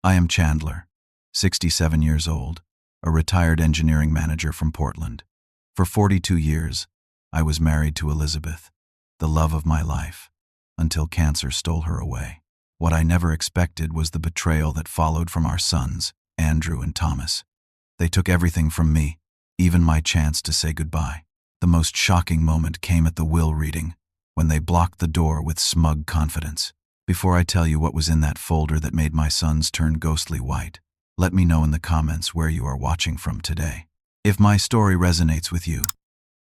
I am Chandler, 67 years old, a retired engineering manager from Portland. For 42 years, I was married to Elizabeth, the love of my life, until cancer stole her away. What I never expected was the betrayal that followed from our sons, Andrew and Thomas. They took everything from me, even my chance to say goodbye. The most shocking moment came at the will reading, when they blocked the door with smug confidence. Before I tell you what was in that folder that made my sons turn ghostly white, let me know in the comments where you are watching from today. If my story resonates with you,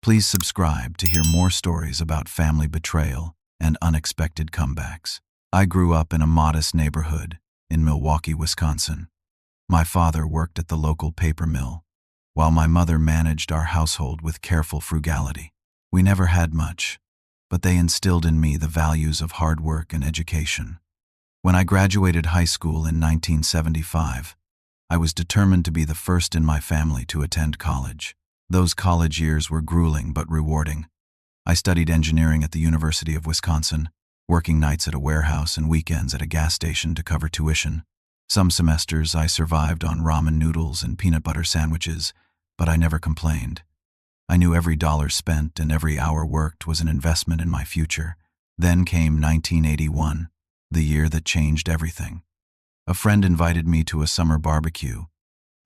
please subscribe to hear more stories about family betrayal and unexpected comebacks. I grew up in a modest neighborhood in Milwaukee, Wisconsin. My father worked at the local paper mill, while my mother managed our household with careful frugality. We never had much, but they instilled in me the values of hard work and education. When I graduated high school in 1975, I was determined to be the first in my family to attend college. Those college years were grueling but rewarding. I studied engineering at the University of Wisconsin, working nights at a warehouse and weekends at a gas station to cover tuition. Some semesters I survived on ramen noodles and peanut butter sandwiches, but I never complained. I knew every dollar spent and every hour worked was an investment in my future. Then came 1981, the year that changed everything. A friend invited me to a summer barbecue,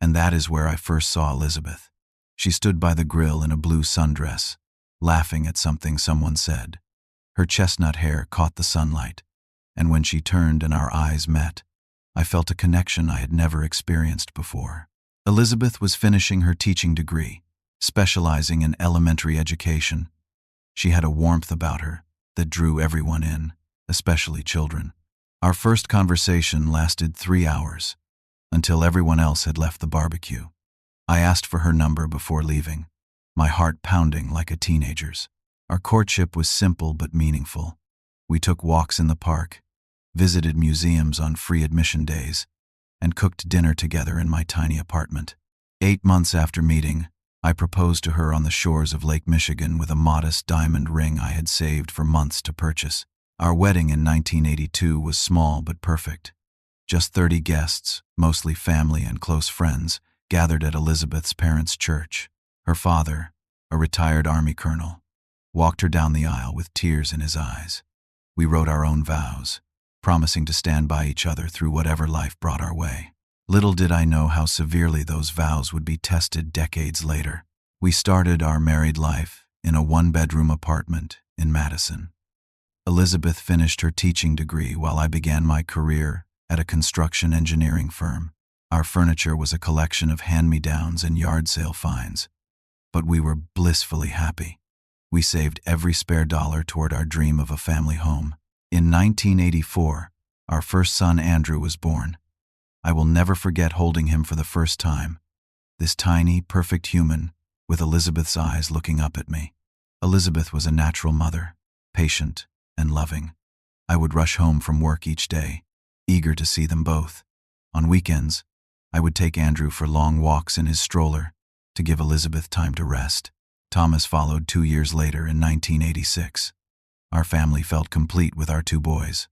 and that is where I first saw Elizabeth. She stood by the grill in a blue sundress, laughing at something someone said. Her chestnut hair caught the sunlight, and when she turned and our eyes met, I felt a connection I had never experienced before. Elizabeth was finishing her teaching degree, specializing in elementary education. She had a warmth about her that drew everyone in, especially children. Our first conversation lasted 3 hours, until everyone else had left the barbecue. I asked for her number before leaving, my heart pounding like a teenager's. Our courtship was simple but meaningful. We took walks in the park, visited museums on free admission days, and cooked dinner together in my tiny apartment. 8 months after meeting, I proposed to her on the shores of Lake Michigan with a modest diamond ring I had saved for months to purchase. Our wedding in 1982 was small but perfect. Just 30 guests, mostly family and close friends, gathered at Elizabeth's parents' church. Her father, a retired Army colonel, walked her down the aisle with tears in his eyes. We wrote our own vows, promising to stand by each other through whatever life brought our way. Little did I know how severely those vows would be tested decades later. We started our married life in a one-bedroom apartment in Madison. Elizabeth finished her teaching degree while I began my career at a construction engineering firm. Our furniture was a collection of hand-me-downs and yard sale finds, but we were blissfully happy. We saved every spare dollar toward our dream of a family home. In 1984, our first son Andrew was born. I will never forget holding him for the first time, this tiny, perfect human with Elizabeth's eyes looking up at me. Elizabeth was a natural mother, patient and loving. I would rush home from work each day, eager to see them both. On weekends, I would take Andrew for long walks in his stroller to give Elizabeth time to rest. Thomas followed 2 years later in 1986. Our family felt complete with our 2 boys.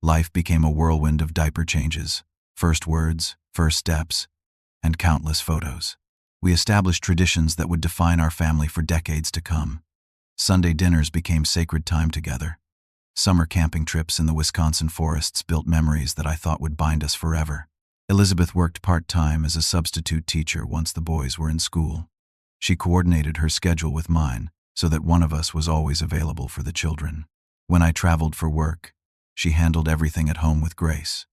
Life became a whirlwind of diaper changes, first words, first steps, and countless photos. We established traditions that would define our family for decades to come. Sunday dinners became sacred time together. Summer camping trips in the Wisconsin forests built memories that I thought would bind us forever. Elizabeth worked part-time as a substitute teacher once the boys were in school. She coordinated her schedule with mine so that one of us was always available for the children. When I traveled for work, she handled everything at home with grace.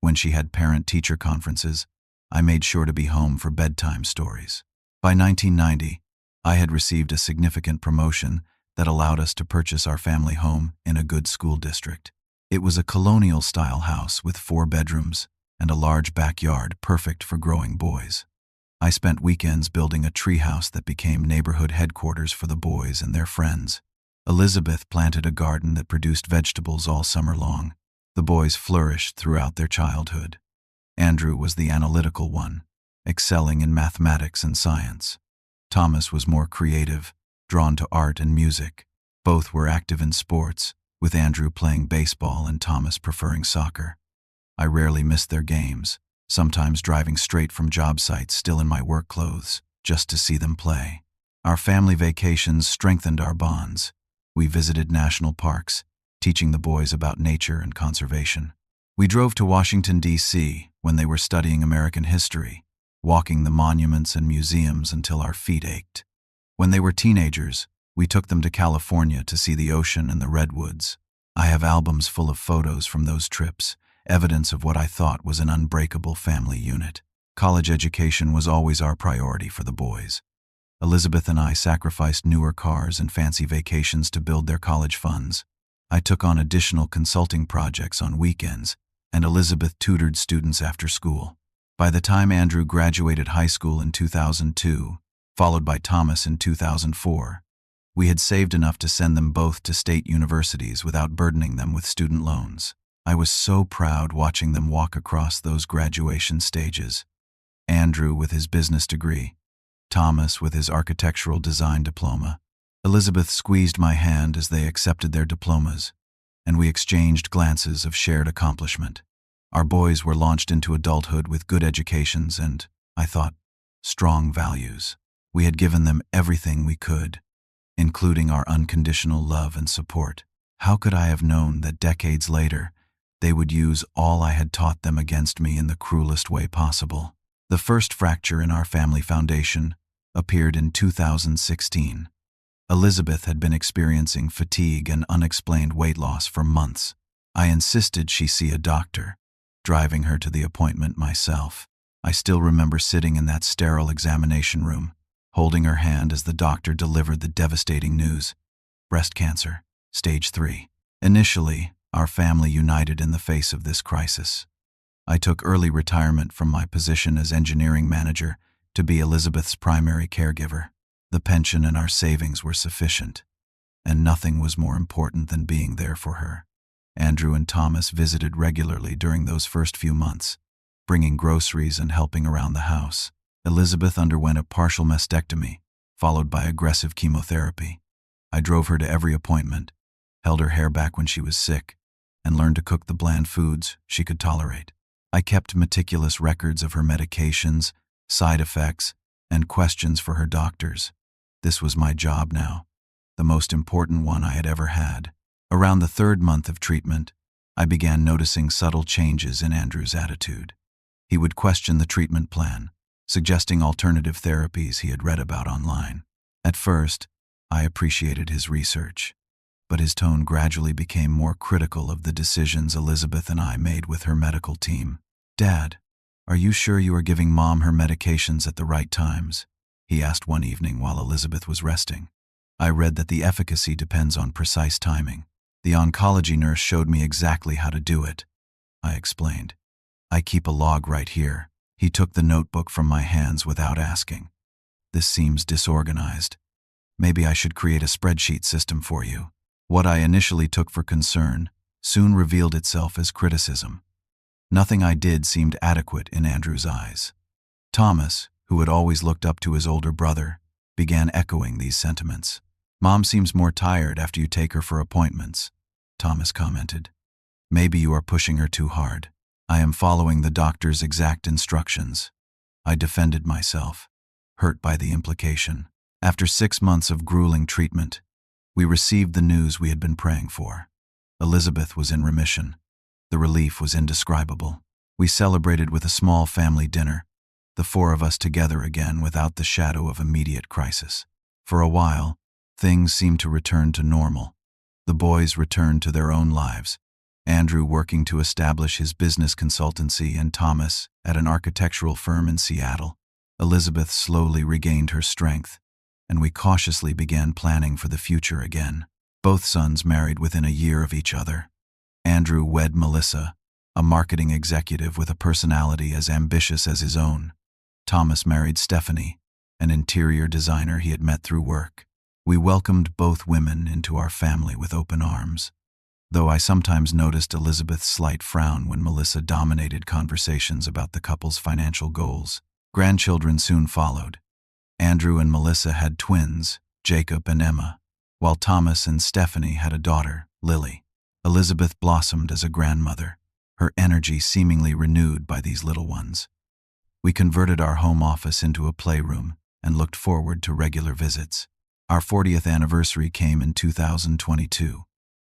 When she had parent-teacher conferences, I made sure to be home for bedtime stories. By 1990, I had received a significant promotion that allowed us to purchase our family home in a good school district. It was a colonial-style house with 4 bedrooms and a large backyard perfect for growing boys. I spent weekends building a treehouse that became neighborhood headquarters for the boys and their friends. Elizabeth planted a garden that produced vegetables all summer long. The boys flourished throughout their childhood. Andrew was the analytical one, excelling in mathematics and science. Thomas was more creative, drawn to art and music. Both were active in sports, with Andrew playing baseball and Thomas preferring soccer. I rarely missed their games, sometimes driving straight from job sites still in my work clothes, just to see them play. Our family vacations strengthened our bonds. We visited national parks, teaching the boys about nature and conservation. We drove to Washington, D.C. when they were studying American history, walking the monuments and museums until our feet ached. When they were teenagers, we took them to California to see the ocean and the redwoods. I have albums full of photos from those trips, evidence of what I thought was an unbreakable family unit. College education was always our priority for the boys. Elizabeth and I sacrificed newer cars and fancy vacations to build their college funds. I took on additional consulting projects on weekends, and Elizabeth tutored students after school. By the time Andrew graduated high school in 2002, followed by Thomas in 2004, we had saved enough to send them both to state universities without burdening them with student loans. I was so proud watching them walk across those graduation stages. Andrew with his business degree, Thomas with his architectural design diploma. Elizabeth squeezed my hand as they accepted their diplomas, and we exchanged glances of shared accomplishment. Our boys were launched into adulthood with good educations and, I thought, strong values. We had given them everything we could, including our unconditional love and support. How could I have known that decades later, they would use all I had taught them against me in the cruelest way possible? The first fracture in our family foundation appeared in 2016. Elizabeth had been experiencing fatigue and unexplained weight loss for months. I insisted she see a doctor, driving her to the appointment myself. I still remember sitting in that sterile examination room, holding her hand as the doctor delivered the devastating news: breast cancer, stage 3. Initially, our family united in the face of this crisis. I took early retirement from my position as engineering manager to be Elizabeth's primary caregiver. The pension and our savings were sufficient, and nothing was more important than being there for her. Andrew and Thomas visited regularly during those first few months, bringing groceries and helping around the house. Elizabeth underwent a partial mastectomy, followed by aggressive chemotherapy. I drove her to every appointment, held her hair back when she was sick, and learned to cook the bland foods she could tolerate. I kept meticulous records of her medications, side effects, and questions for her doctors. This was my job now, the most important one I had ever had. Around the 3rd month of treatment, I began noticing subtle changes in Andrew's attitude. He would question the treatment plan, suggesting alternative therapies he had read about online. At first, I appreciated his research, but his tone gradually became more critical of the decisions Elizabeth and I made with her medical team. "Dad, are you sure you are giving Mom her medications at the right times?" he asked one evening while Elizabeth was resting. I read that the efficacy depends on precise timing. The oncology nurse showed me exactly how to do it, I explained. "I keep a log right here." He took the notebook from my hands without asking. "This seems disorganized. Maybe I should create a spreadsheet system for you." What I initially took for concern soon revealed itself as criticism. Nothing I did seemed adequate in Andrew's eyes. Thomas, who had always looked up to his older brother, began echoing these sentiments. "Mom seems more tired after you take her for appointments," Thomas commented. "Maybe you are pushing her too hard." "I am following the doctor's exact instructions," I defended myself, hurt by the implication. After 6 months of grueling treatment, we received the news we had been praying for. Elizabeth was in remission. The relief was indescribable. We celebrated with a small family dinner, the 4 of us together again without the shadow of immediate crisis. For a while, things seemed to return to normal. The boys returned to their own lives, Andrew working to establish his business consultancy and Thomas at an architectural firm in Seattle. Elizabeth slowly regained her strength, and we cautiously began planning for the future again. Both sons married within a year of each other. Andrew wed Melissa, a marketing executive with a personality as ambitious as his own. Thomas married Stephanie, an interior designer he had met through work. We welcomed both women into our family with open arms, though I sometimes noticed Elizabeth's slight frown when Melissa dominated conversations about the couple's financial goals. Grandchildren soon followed. Andrew and Melissa had twins, Jacob and Emma, while Thomas and Stephanie had a daughter, Lily. Elizabeth blossomed as a grandmother, her energy seemingly renewed by these little ones. We converted our home office into a playroom and looked forward to regular visits. Our 40th anniversary came in 2022.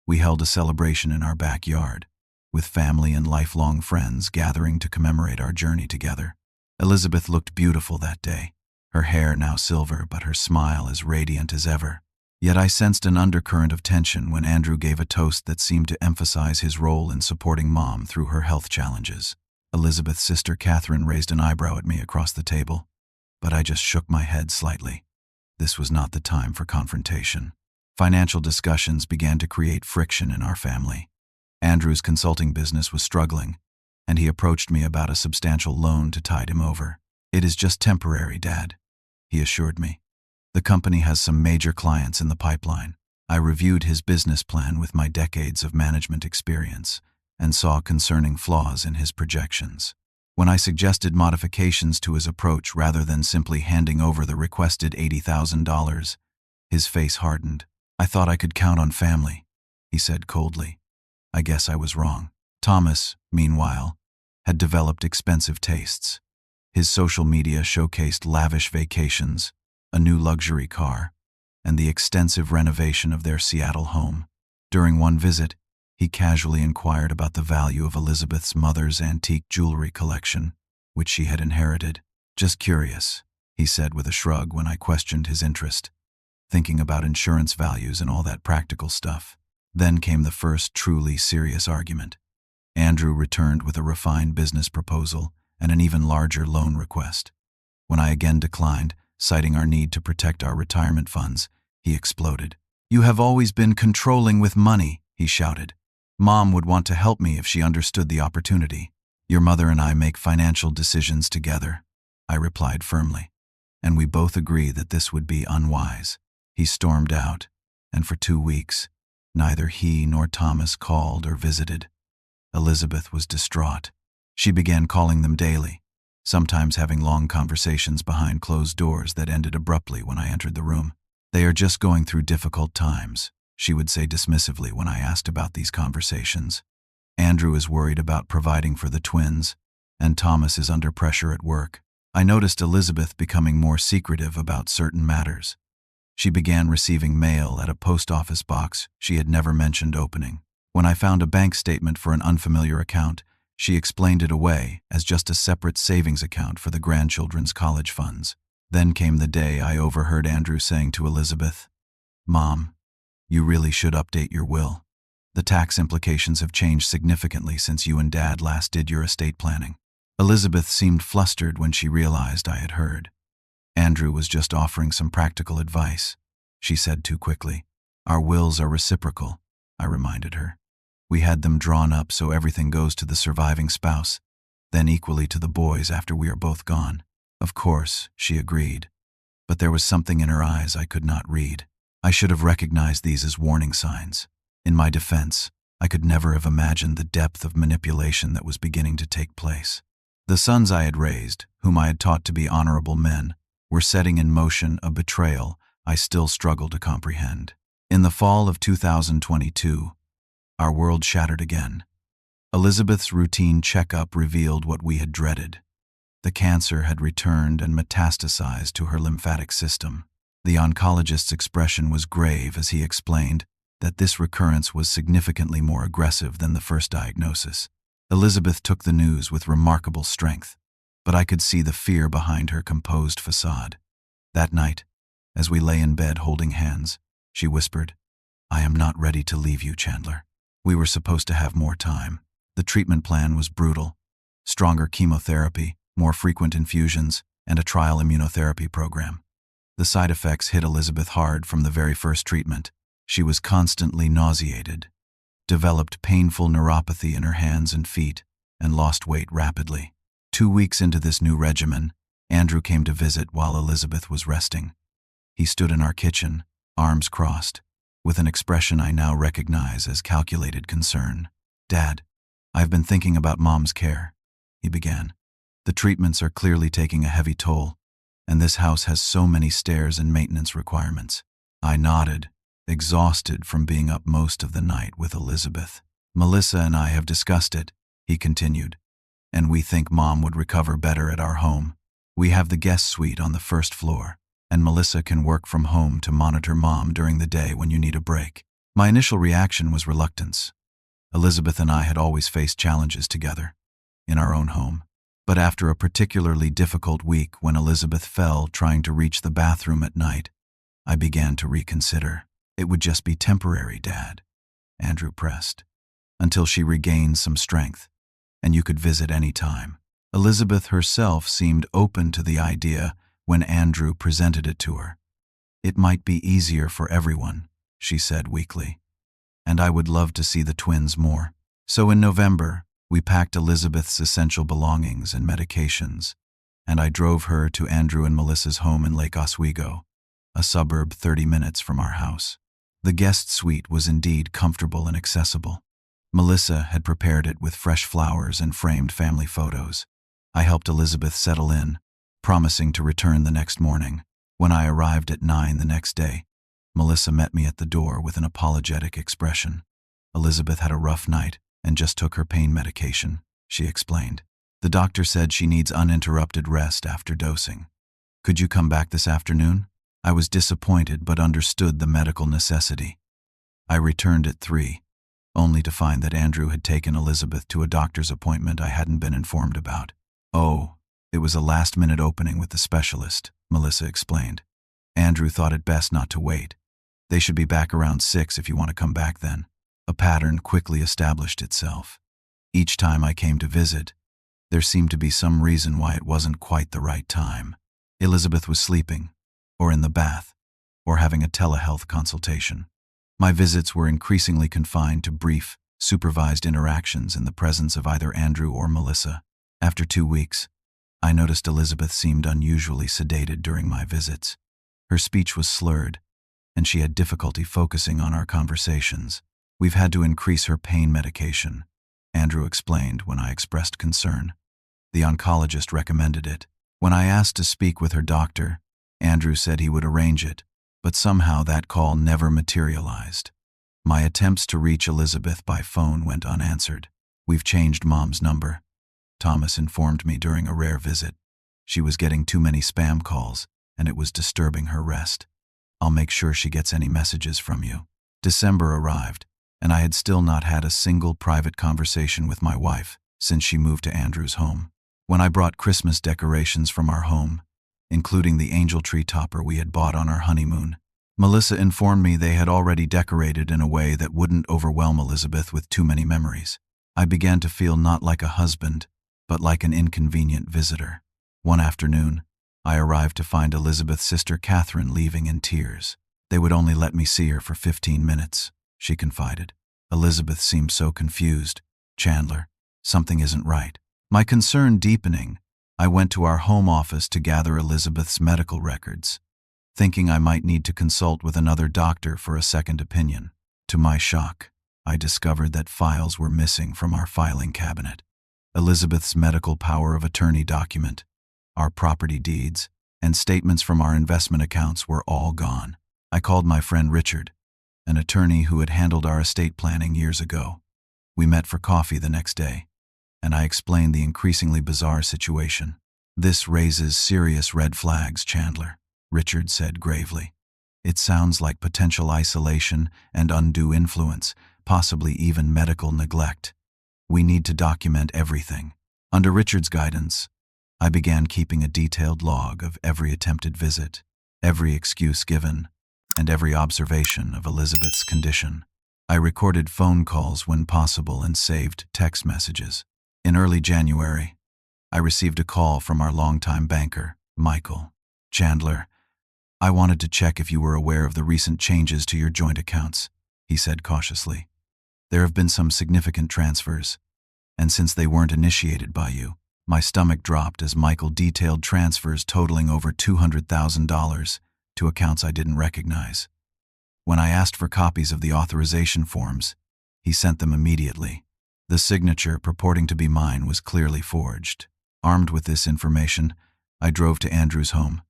We held a celebration in our backyard, with family and lifelong friends gathering to commemorate our journey together. Elizabeth looked beautiful that day, her hair now silver but her smile as radiant as ever. Yet I sensed an undercurrent of tension when Andrew gave a toast that seemed to emphasize his role in supporting Mom through her health challenges. Elizabeth's sister Catherine raised an eyebrow at me across the table, but I just shook my head slightly. This was not the time for confrontation. Financial discussions began to create friction in our family. Andrew's consulting business was struggling, and he approached me about a substantial loan to tide him over. "It is just temporary, Dad," he assured me. "The company has some major clients in the pipeline." I reviewed his business plan with my decades of management experience and saw concerning flaws in his projections. When I suggested modifications to his approach rather than simply handing over the requested $80,000, his face hardened. "I thought I could count on family," he said coldly. I guess I was wrong. Thomas, meanwhile, had developed expensive tastes. His social media showcased lavish vacations, a new luxury car, and the extensive renovation of their Seattle home. During one visit, he casually inquired about the value of Elizabeth's mother's antique jewelry collection, which she had inherited. "Just curious," he said with a shrug when I questioned his interest, thinking about insurance values and all that practical stuff. Then came the first truly serious argument. Andrew returned with a refined business proposal and an even larger loan request. When I again declined, citing our need to protect our retirement funds, he exploded. "You have always been controlling with money," he shouted. "Mom would want to help me if she understood the opportunity." "Your mother and I make financial decisions together," I replied firmly, "and we both agree that this would be unwise." He stormed out, and for 2 weeks, neither he nor Thomas called or visited. Elizabeth was distraught. She began calling them daily, sometimes having long conversations behind closed doors that ended abruptly when I entered the room. "They are just going through difficult times," she would say dismissively when I asked about these conversations. "Andrew is worried about providing for the twins, and Thomas is under pressure at work." I noticed Elizabeth becoming more secretive about certain matters. She began receiving mail at a post office box she had never mentioned opening. When I found a bank statement for an unfamiliar account, she explained it away as just a separate savings account for the grandchildren's college funds. Then came the day I overheard Andrew saying to Elizabeth, "Mom, you really should update your will. The tax implications have changed significantly since you and Dad last did your estate planning." Elizabeth seemed flustered when she realized I had heard. "Andrew was just offering some practical advice," she said too quickly. "Our wills are reciprocal," I reminded her. "We had them drawn up so everything goes to the surviving spouse, then equally to the boys after we are both gone." "Of course," she agreed, but there was something in her eyes I could not read. I should have recognized these as warning signs. In my defense, I could never have imagined the depth of manipulation that was beginning to take place. The sons I had raised, whom I had taught to be honorable men, were setting in motion a betrayal I still struggle to comprehend. In the fall of 2022, our world shattered again. Elizabeth's routine checkup revealed what we had dreaded. The cancer had returned and metastasized to her lymphatic system. The oncologist's expression was grave as he explained that this recurrence was significantly more aggressive than the first diagnosis. Elizabeth took the news with remarkable strength, but I could see the fear behind her composed facade. That night, as we lay in bed holding hands, she whispered, "I am not ready to leave you, Chandler. We were supposed to have more time." The treatment plan was brutal: stronger chemotherapy, more frequent infusions, and a trial immunotherapy program. The side effects hit Elizabeth hard from the very first treatment. She was constantly nauseated, developed painful neuropathy in her hands and feet, and lost weight rapidly. 2 weeks into this new regimen, Andrew came to visit while Elizabeth was resting. He stood in our kitchen, arms crossed, with an expression I now recognize as calculated concern. "Dad, I've been thinking about Mom's care," he began. "The treatments are clearly taking a heavy toll, and this house has so many stairs and maintenance requirements." I nodded, exhausted from being up most of the night with Elizabeth. "Melissa and I have discussed it," he continued, "and we think Mom would recover better at our home. We have the guest suite on the first floor, and Melissa can work from home to monitor Mom during the day when you need a break." My initial reaction was reluctance. Elizabeth and I had always faced challenges together, in our own home. But after a particularly difficult week when Elizabeth fell trying to reach the bathroom at night, I began to reconsider. "It would just be temporary, Dad," Andrew pressed, "until she regains some strength, and you could visit any time." Elizabeth herself seemed open to the idea when Andrew presented it to her. "It might be easier for everyone," she said weakly, "and I would love to see the twins more." So in November, we packed Elizabeth's essential belongings and medications, and I drove her to Andrew and Melissa's home in Lake Oswego, a suburb 30 minutes from our house. The guest suite was indeed comfortable and accessible. Melissa had prepared it with fresh flowers and framed family photos. I helped Elizabeth settle in, promising to return the next morning. When I arrived at 9 the next day, Melissa met me at the door with an apologetic expression. "Elizabeth had a rough night and just took her pain medication," she explained. "The doctor said she needs uninterrupted rest after dosing. Could you come back this afternoon?" I was disappointed but understood the medical necessity. I returned at 3, only to find that Andrew had taken Elizabeth to a doctor's appointment I hadn't been informed about. "Oh, it was a last-minute opening with the specialist," Melissa explained. "Andrew thought it best not to wait. They should be back around 6 if you want to come back then." A pattern quickly established itself. Each time I came to visit, there seemed to be some reason why it wasn't quite the right time. Elizabeth was sleeping, or in the bath, or having a telehealth consultation. My visits were increasingly confined to brief, supervised interactions in the presence of either Andrew or Melissa. After 2 weeks, I noticed Elizabeth seemed unusually sedated during my visits. Her speech was slurred, and she had difficulty focusing on our conversations. "We've had to increase her pain medication," Andrew explained when I expressed concern. "The oncologist recommended it." When I asked to speak with her doctor, Andrew said he would arrange it, but somehow that call never materialized. My attempts to reach Elizabeth by phone went unanswered. "We've changed Mom's number," Thomas informed me during a rare visit. "She was getting too many spam calls, and it was disturbing her rest. I'll make sure she gets any messages from you." December arrived, and I had still not had a single private conversation with my wife since she moved to Andrew's home. When I brought Christmas decorations from our home, including the angel tree topper we had bought on our honeymoon, Melissa informed me they had already decorated in a way that wouldn't overwhelm Elizabeth with too many memories. I began to feel not like a husband, but like an inconvenient visitor. One afternoon, I arrived to find Elizabeth's sister Catherine leaving in tears. "They would only let me see her for 15 minutes, she confided. Elizabeth seemed so confused. "Chandler, something isn't right." My concern deepening, I went to our home office to gather Elizabeth's medical records, thinking I might need to consult with another doctor for a second opinion. To my shock, I discovered that files were missing from our filing cabinet. Elizabeth's medical power of attorney document, our property deeds, and statements from our investment accounts were all gone. I called my friend Richard, an attorney who had handled our estate planning years ago. We met for coffee the next day, and I explained the increasingly bizarre situation. "This raises serious red flags, Chandler," Richard said gravely. "It sounds like potential isolation and undue influence, possibly even medical neglect. We need to document everything." Under Richard's guidance, I began keeping a detailed log of every attempted visit, every excuse given, and every observation of Elizabeth's condition. I recorded phone calls when possible and saved text messages. In early January, I received a call from our longtime banker, Michael. "Chandler, I wanted to check if you were aware of the recent changes to your joint accounts," he said cautiously. "There have been some significant transfers, and since they weren't initiated by you," my stomach dropped as Michael detailed transfers totaling over $200,000 to accounts I didn't recognize. When I asked for copies of the authorization forms, he sent them immediately. The signature purporting to be mine was clearly forged. Armed with this information, I drove to Andrew's home,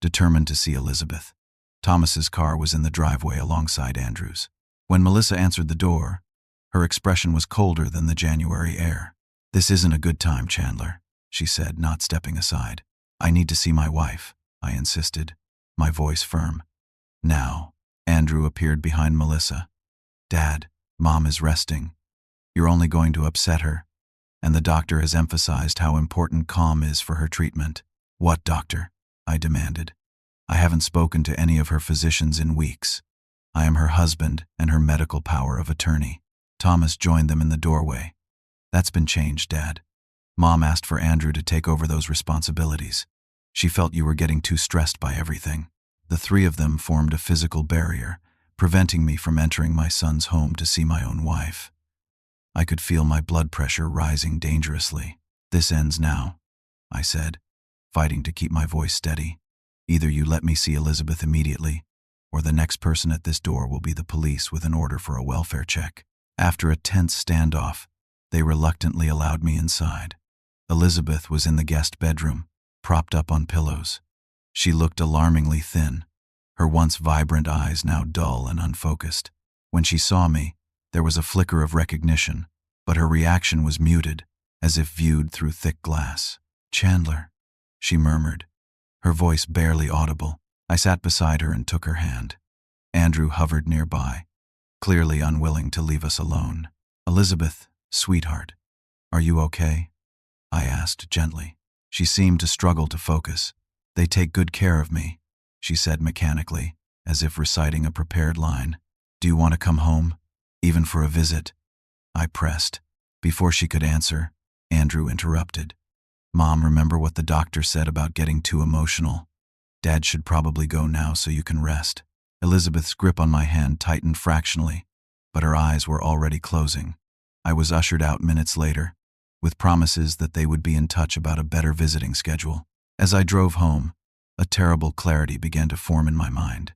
determined to see Elizabeth. Thomas's car was in the driveway alongside Andrew's. When Melissa answered the door, her expression was colder than the January air. "This isn't a good time, Chandler," she said, not stepping aside. "I need to see my wife," I insisted, my voice firm. "Now." Andrew appeared behind Melissa. "Dad, Mom is resting. You're only going to upset her. And the doctor has emphasized how important calm is for her treatment." "What doctor?" I demanded. "I haven't spoken to any of her physicians in weeks. I am her husband and her medical power of attorney." Thomas joined them in the doorway. "That's been changed, Dad. Mom asked for Andrew to take over those responsibilities. She felt you were getting too stressed by everything." The three of them formed a physical barrier, preventing me from entering my son's home to see my own wife. I could feel my blood pressure rising dangerously. "This ends now," I said, fighting to keep my voice steady. "Either you let me see Elizabeth immediately, or the next person at this door will be the police with an order for a welfare check." After a tense standoff, they reluctantly allowed me inside. Elizabeth was in the guest bedroom, propped up on pillows. She looked alarmingly thin, her once vibrant eyes now dull and unfocused. When she saw me, there was a flicker of recognition, but her reaction was muted, as if viewed through thick glass. "Chandler," she murmured, her voice barely audible. I sat beside her and took her hand. Andrew hovered nearby, clearly unwilling to leave us alone. "Elizabeth, sweetheart, are you okay?" I asked gently. She seemed to struggle to focus. "They take good care of me," she said mechanically, as if reciting a prepared line. "Do you want to come home, even for a visit?" I pressed. Before she could answer, Andrew interrupted. "Mom, remember what the doctor said about getting too emotional? Dad should probably go now so you can rest." Elizabeth's grip on my hand tightened fractionally, but her eyes were already closing. I was ushered out minutes later, with promises that they would be in touch about a better visiting schedule. As I drove home, a terrible clarity began to form in my mind.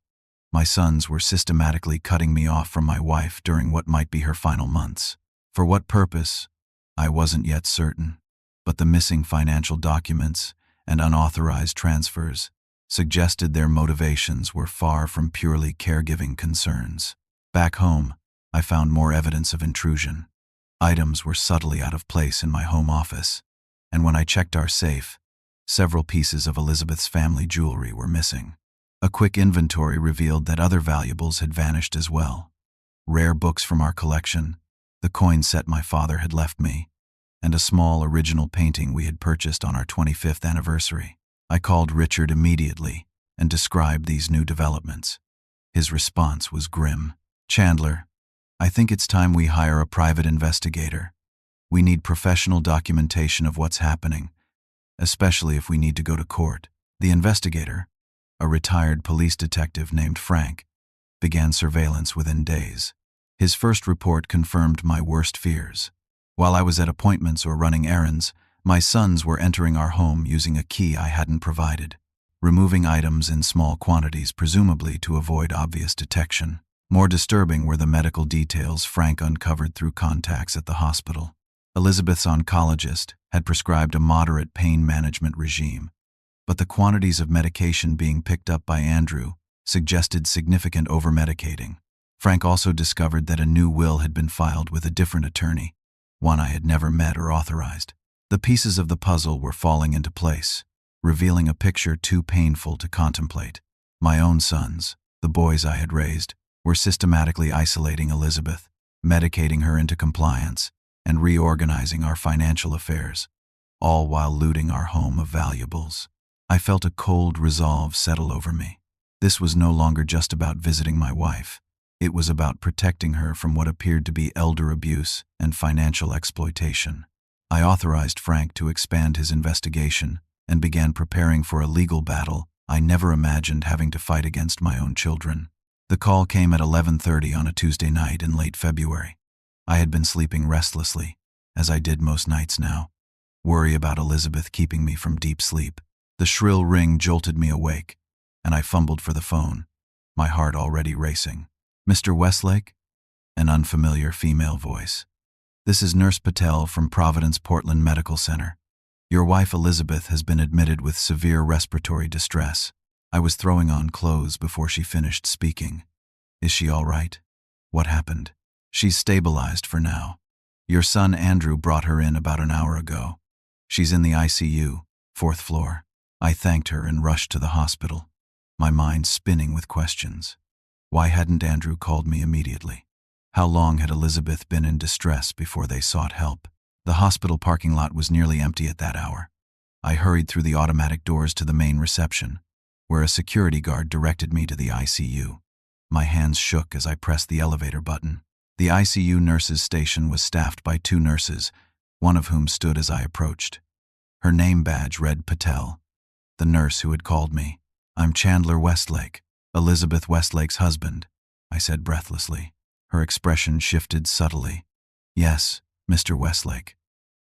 My sons were systematically cutting me off from my wife during what might be her final months. For what purpose, I wasn't yet certain, but the missing financial documents and unauthorized transfers suggested their motivations were far from purely caregiving concerns. Back home, I found more evidence of intrusion. Items were subtly out of place in my home office, and when I checked our safe, several pieces of Elizabeth's family jewelry were missing. A quick inventory revealed that other valuables had vanished as well. Rare books from our collection, the coin set my father had left me, and a small original painting we had purchased on our 25th anniversary. I called Richard immediately and described these new developments. His response was grim. "Chandler, I think it's time we hire a private investigator. We need professional documentation of what's happening, especially if we need to go to court." The investigator, a retired police detective named Frank, began surveillance within days. His first report confirmed my worst fears. While I was at appointments or running errands, my sons were entering our home using a key I hadn't provided, removing items in small quantities, presumably to avoid obvious detection. More disturbing were the medical details Frank uncovered through contacts at the hospital. Elizabeth's oncologist had prescribed a moderate pain management regime, but the quantities of medication being picked up by Andrew suggested significant overmedicating. Frank also discovered that a new will had been filed with a different attorney, one I had never met or authorized. The pieces of the puzzle were falling into place, revealing a picture too painful to contemplate. My own sons, the boys I had raised, were systematically isolating Elizabeth, medicating her into compliance, and reorganizing our financial affairs, all while looting our home of valuables. I felt a cold resolve settle over me. This was no longer just about visiting my wife. It was about protecting her from what appeared to be elder abuse and financial exploitation. I authorized Frank to expand his investigation and began preparing for a legal battle I never imagined having to fight against my own children. The call came at 11:30 on a Tuesday night in late February. I had been sleeping restlessly, as I did most nights now, worry about Elizabeth keeping me from deep sleep. The shrill ring jolted me awake, and I fumbled for the phone, my heart already racing. "Mr. Westlake?" An unfamiliar female voice. "This is Nurse Patel from Providence Portland Medical Center. Your wife Elizabeth has been admitted with severe respiratory distress." I was throwing on clothes before she finished speaking. "Is she all right? What happened?" "She's stabilized for now. Your son Andrew brought her in about an hour ago. She's in the ICU, 4th floor. I thanked her and rushed to the hospital, my mind spinning with questions. Why hadn't Andrew called me immediately? How long had Elizabeth been in distress before they sought help? The hospital parking lot was nearly empty at that hour. I hurried through the automatic doors to the main reception, where a security guard directed me to the ICU. My hands shook as I pressed the elevator button. The ICU nurses' station was staffed by 2 nurses, one of whom stood as I approached. Her name badge read Patel, the nurse who had called me. "I'm Chandler Westlake, Elizabeth Westlake's husband," I said breathlessly. Her expression shifted subtly. "Yes, Mr. Westlake.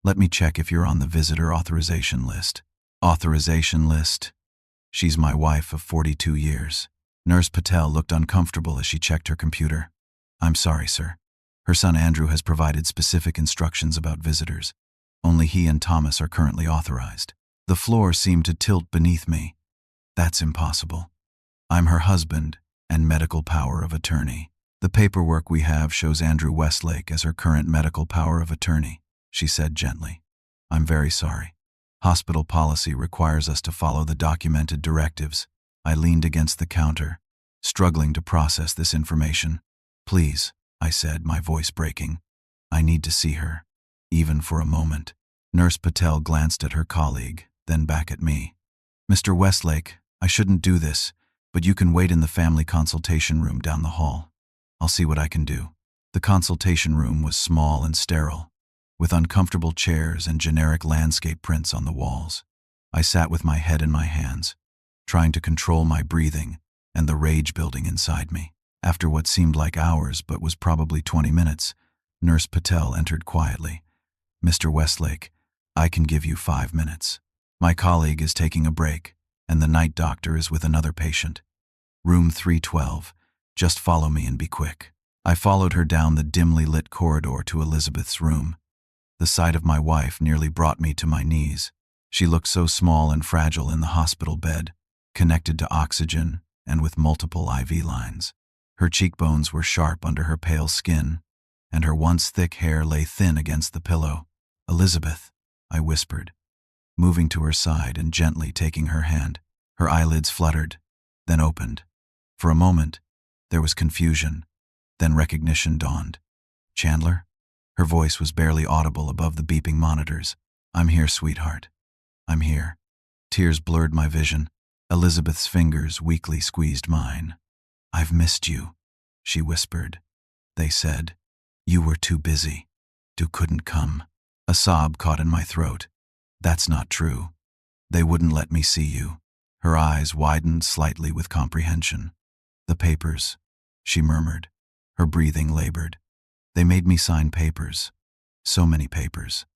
Let me check if you're on the visitor authorization list." "Authorization list?" "She's my wife of 42 years. Nurse Patel looked uncomfortable as she checked her computer. "I'm sorry, sir. Her son Andrew has provided specific instructions about visitors. Only he and Thomas are currently authorized." The floor seemed to tilt beneath me. "That's impossible. I'm her husband and medical power of attorney. The paperwork we have shows Andrew Westlake as her current medical power of attorney," she said gently. "I'm very sorry. Hospital policy requires us to follow the documented directives." I leaned against the counter, struggling to process this information. "Please," I said, my voice breaking. "I need to see her, even for a moment." Nurse Patel glanced at her colleague, then back at me. "Mr. Westlake, I shouldn't do this, but you can wait in the family consultation room down the hall. I'll see what I can do." The consultation room was small and sterile, with uncomfortable chairs and generic landscape prints on the walls. I sat with my head in my hands, trying to control my breathing and the rage building inside me. After what seemed like hours but was probably 20 minutes, Nurse Patel entered quietly. "Mr. Westlake, I can give you 5 minutes. My colleague is taking a break, and the night doctor is with another patient. Room 312. Just follow me and be quick." I followed her down the dimly lit corridor to Elizabeth's room. The sight of my wife nearly brought me to my knees. She looked so small and fragile in the hospital bed, connected to oxygen and with multiple IV lines. Her cheekbones were sharp under her pale skin, and her once thick hair lay thin against the pillow. "Elizabeth," I whispered, moving to her side and gently taking her hand. Her eyelids fluttered, then opened. For a moment, there was confusion, then recognition dawned. "Chandler?" Her voice was barely audible above the beeping monitors. "I'm here, sweetheart. I'm here." Tears blurred my vision. Elizabeth's fingers weakly squeezed mine. "I've missed you," she whispered. "They said you were too busy. You couldn't come." A sob caught in my throat. "That's not true. They wouldn't let me see you." Her eyes widened slightly with comprehension. "The papers," she murmured, her breathing labored. "They made me sign papers. So many papers.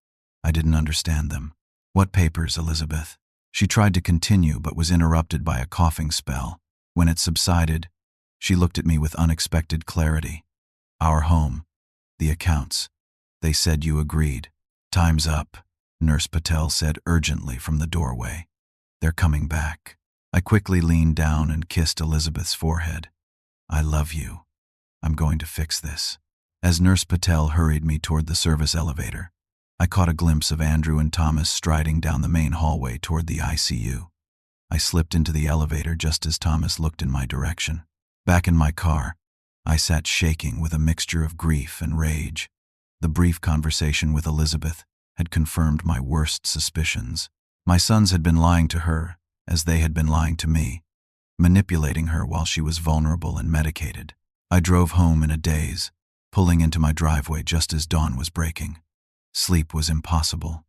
I didn't understand them." "What papers, Elizabeth?" She tried to continue but was interrupted by a coughing spell. When it subsided, she looked at me with unexpected clarity. "Our home. The accounts. They said you agreed." "Time's up," Nurse Patel said urgently from the doorway. "They're coming back." I quickly leaned down and kissed Elizabeth's forehead. "I love you. I'm going to fix this." As Nurse Patel hurried me toward the service elevator, I caught a glimpse of Andrew and Thomas striding down the main hallway toward the ICU. I slipped into the elevator just as Thomas looked in my direction. Back in my car, I sat shaking with a mixture of grief and rage. The brief conversation with Elizabeth had confirmed my worst suspicions. My sons had been lying to her as they had been lying to me, manipulating her while she was vulnerable and medicated. I drove home in a daze, pulling into my driveway just as dawn was breaking. Sleep was impossible.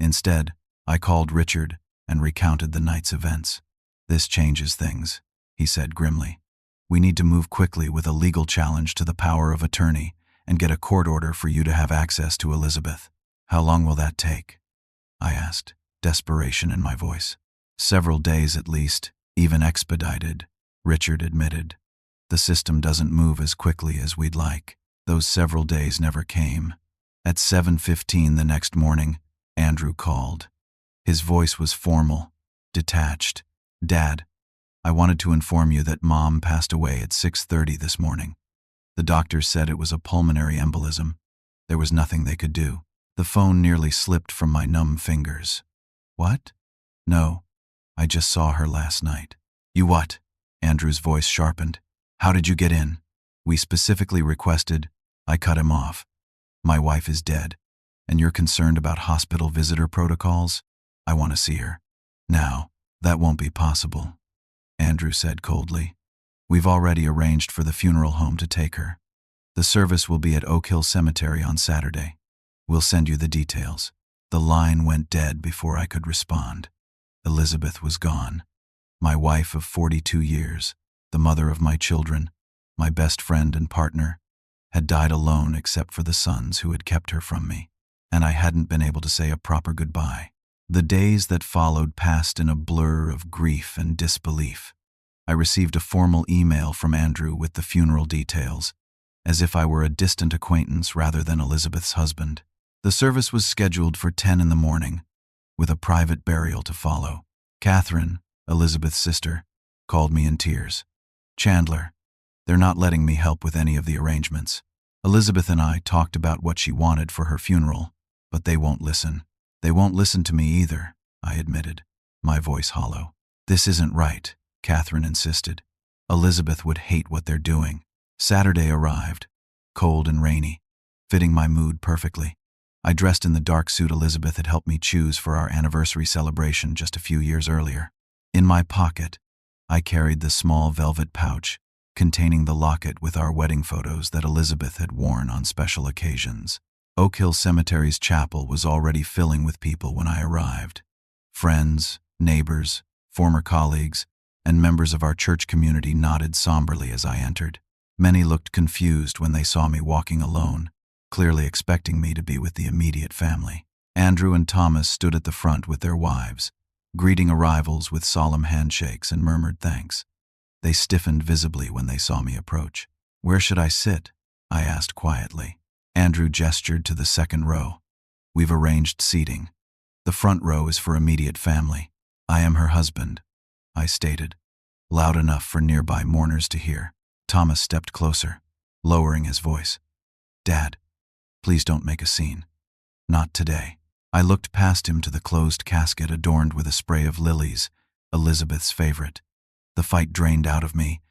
Instead, I called Richard and recounted the night's events. "This changes things," he said grimly. "We need to move quickly with a legal challenge to the power of attorney and get a court order for you to have access to Elizabeth." "How long will that take?" I asked, desperation in my voice. "Several days at least, even expedited," Richard admitted. "The system doesn't move as quickly as we'd like." Those several days never came. At 7:15 the next morning, Andrew called. His voice was formal, detached. "Dad, I wanted to inform you that Mom passed away at 6:30 this morning. The doctor said it was a pulmonary embolism. There was nothing they could do. The phone nearly slipped from my numb fingers. What? No, I just saw her last night. You what? Andrew's voice sharpened. How did you get in? We specifically requested. I cut him off. My wife is dead, and you're concerned about hospital visitor protocols? I want to see her. Now, that won't be possible, Andrew said coldly. We've already arranged for the funeral home to take her. The service will be at Oak Hill Cemetery on Saturday. We'll send you the details. The line went dead before I could respond. Elizabeth was gone. My wife of 42 years, the mother of my children, my best friend and partner, had died alone except for the sons who had kept her from me, and I hadn't been able to say a proper goodbye. The days that followed passed in a blur of grief and disbelief. I received a formal email from Andrew with the funeral details, as if I were a distant acquaintance rather than Elizabeth's husband. The service was scheduled for 10 in the morning, with a private burial to follow. Catherine, Elizabeth's sister, called me in tears. Chandler, they're not letting me help with any of the arrangements. Elizabeth and I talked about what she wanted for her funeral, but they won't listen. They won't listen to me either, I admitted, my voice hollow. This isn't right, Catherine insisted. Elizabeth would hate what they're doing. Saturday arrived, cold and rainy, fitting my mood perfectly. I dressed in the dark suit Elizabeth had helped me choose for our anniversary celebration just a few years earlier. In my pocket, I carried the small velvet pouch containing the locket with our wedding photos that Elizabeth had worn on special occasions. Oak Hill Cemetery's chapel was already filling with people when I arrived. Friends, neighbors, former colleagues, and members of our church community nodded somberly as I entered. Many looked confused when they saw me walking alone, clearly expecting me to be with the immediate family. Andrew and Thomas stood at the front with their wives, greeting arrivals with solemn handshakes and murmured thanks. They stiffened visibly when they saw me approach. Where should I sit? I asked quietly. Andrew gestured to the second row. We've arranged seating. The front row is for immediate family. I am her husband, I stated, loud enough for nearby mourners to hear. Thomas stepped closer, lowering his voice. Dad, please don't make a scene. Not today. I looked past him to the closed casket adorned with a spray of lilies, Elizabeth's favorite. The fight drained out of me.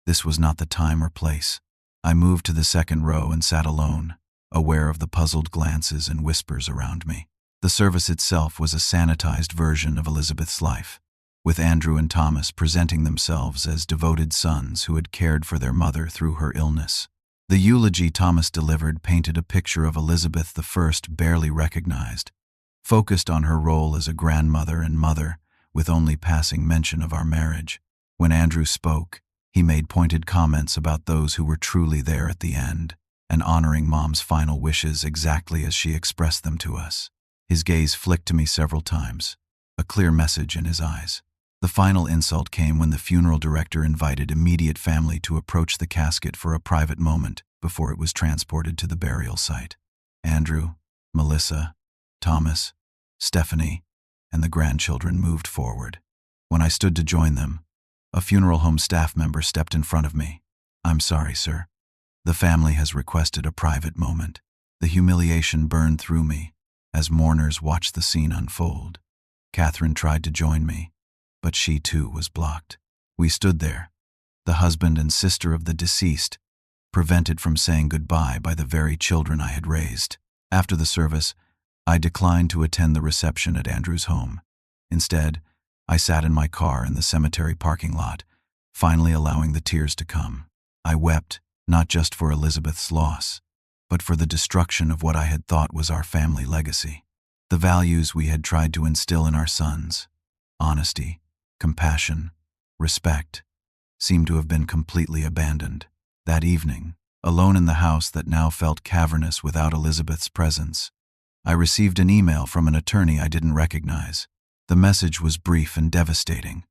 This was not the time or place. I moved to the second row and sat alone, aware of the puzzled glances and whispers around me. The service itself was a sanitized version of Elizabeth's life, with Andrew and Thomas presenting themselves as devoted sons who had cared for their mother through her illness. The eulogy Thomas delivered painted a picture of Elizabeth I barely recognized, focused on her role as a grandmother and mother, with only passing mention of our marriage. When Andrew spoke, he made pointed comments about those who were truly there at the end, and honoring Mom's final wishes exactly as she expressed them to us. His gaze flicked to me several times, a clear message in his eyes. The final insult came when the funeral director invited immediate family to approach the casket for a private moment before it was transported to the burial site. Andrew, Melissa, Thomas, Stephanie, and the grandchildren moved forward. When I stood to join them, a funeral home staff member stepped in front of me. I'm sorry, sir. The family has requested a private moment. The humiliation burned through me as mourners watched the scene unfold. Catherine tried to join me, but she too was blocked. We stood there, the husband and sister of the deceased, prevented from saying goodbye by the very children I had raised. After the service, I declined to attend the reception at Andrew's home. Instead, I sat in my car in the cemetery parking lot, finally allowing the tears to come. I wept, not just for Elizabeth's loss, but for the destruction of what I had thought was our family legacy. The values we had tried to instill in our sons, honesty, compassion, respect, seemed to have been completely abandoned. That evening, alone in the house that now felt cavernous without Elizabeth's presence, I received an email from an attorney I didn't recognize. The message was brief and devastating.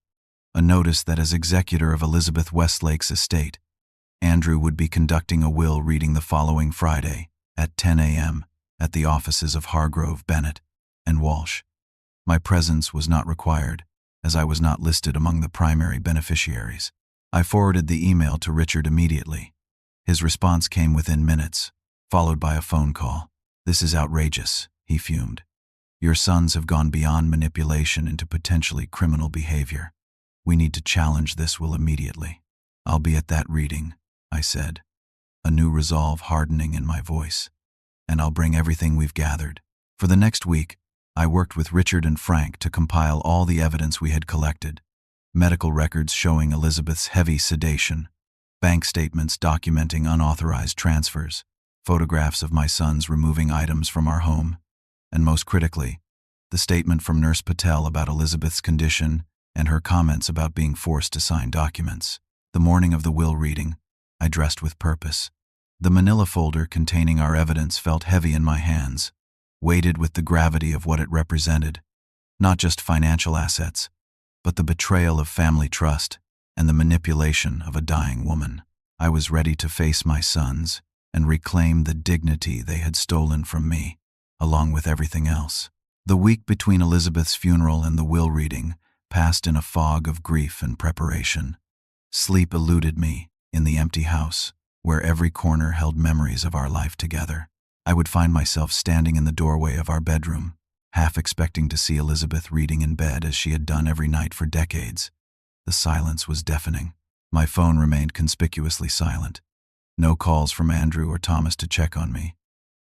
A notice that as executor of Elizabeth Westlake's estate, Andrew would be conducting a will reading the following Friday at 10 a.m. at the offices of Hargrove, Bennett, and Walsh. My presence was not required, as I was not listed among the primary beneficiaries. I forwarded the email to Richard immediately. His response came within minutes, followed by a phone call. "This is outrageous," he fumed. "Your sons have gone beyond manipulation into potentially criminal behavior. We need to challenge this will immediately." "I'll be at that reading," I said, a new resolve hardening in my voice. "And I'll bring everything we've gathered." For the next week, I worked with Richard and Frank to compile all the evidence we had collected. Medical records showing Elizabeth's heavy sedation, bank statements documenting unauthorized transfers, photographs of my sons removing items from our home, and most critically, the statement from Nurse Patel about Elizabeth's condition and her comments about being forced to sign documents. The morning of the will reading, I dressed with purpose. The manila folder containing our evidence felt heavy in my hands, weighted with the gravity of what it represented, not just financial assets, but the betrayal of family trust and the manipulation of a dying woman. I was ready to face my sons and reclaim the dignity they had stolen from me, along with everything else. The week between Elizabeth's funeral and the will reading passed in a fog of grief and preparation. Sleep eluded me in the empty house, where every corner held memories of our life together. I would find myself standing in the doorway of our bedroom, half expecting to see Elizabeth reading in bed as she had done every night for decades. The silence was deafening. My phone remained conspicuously silent. No calls from Andrew or Thomas to check on me.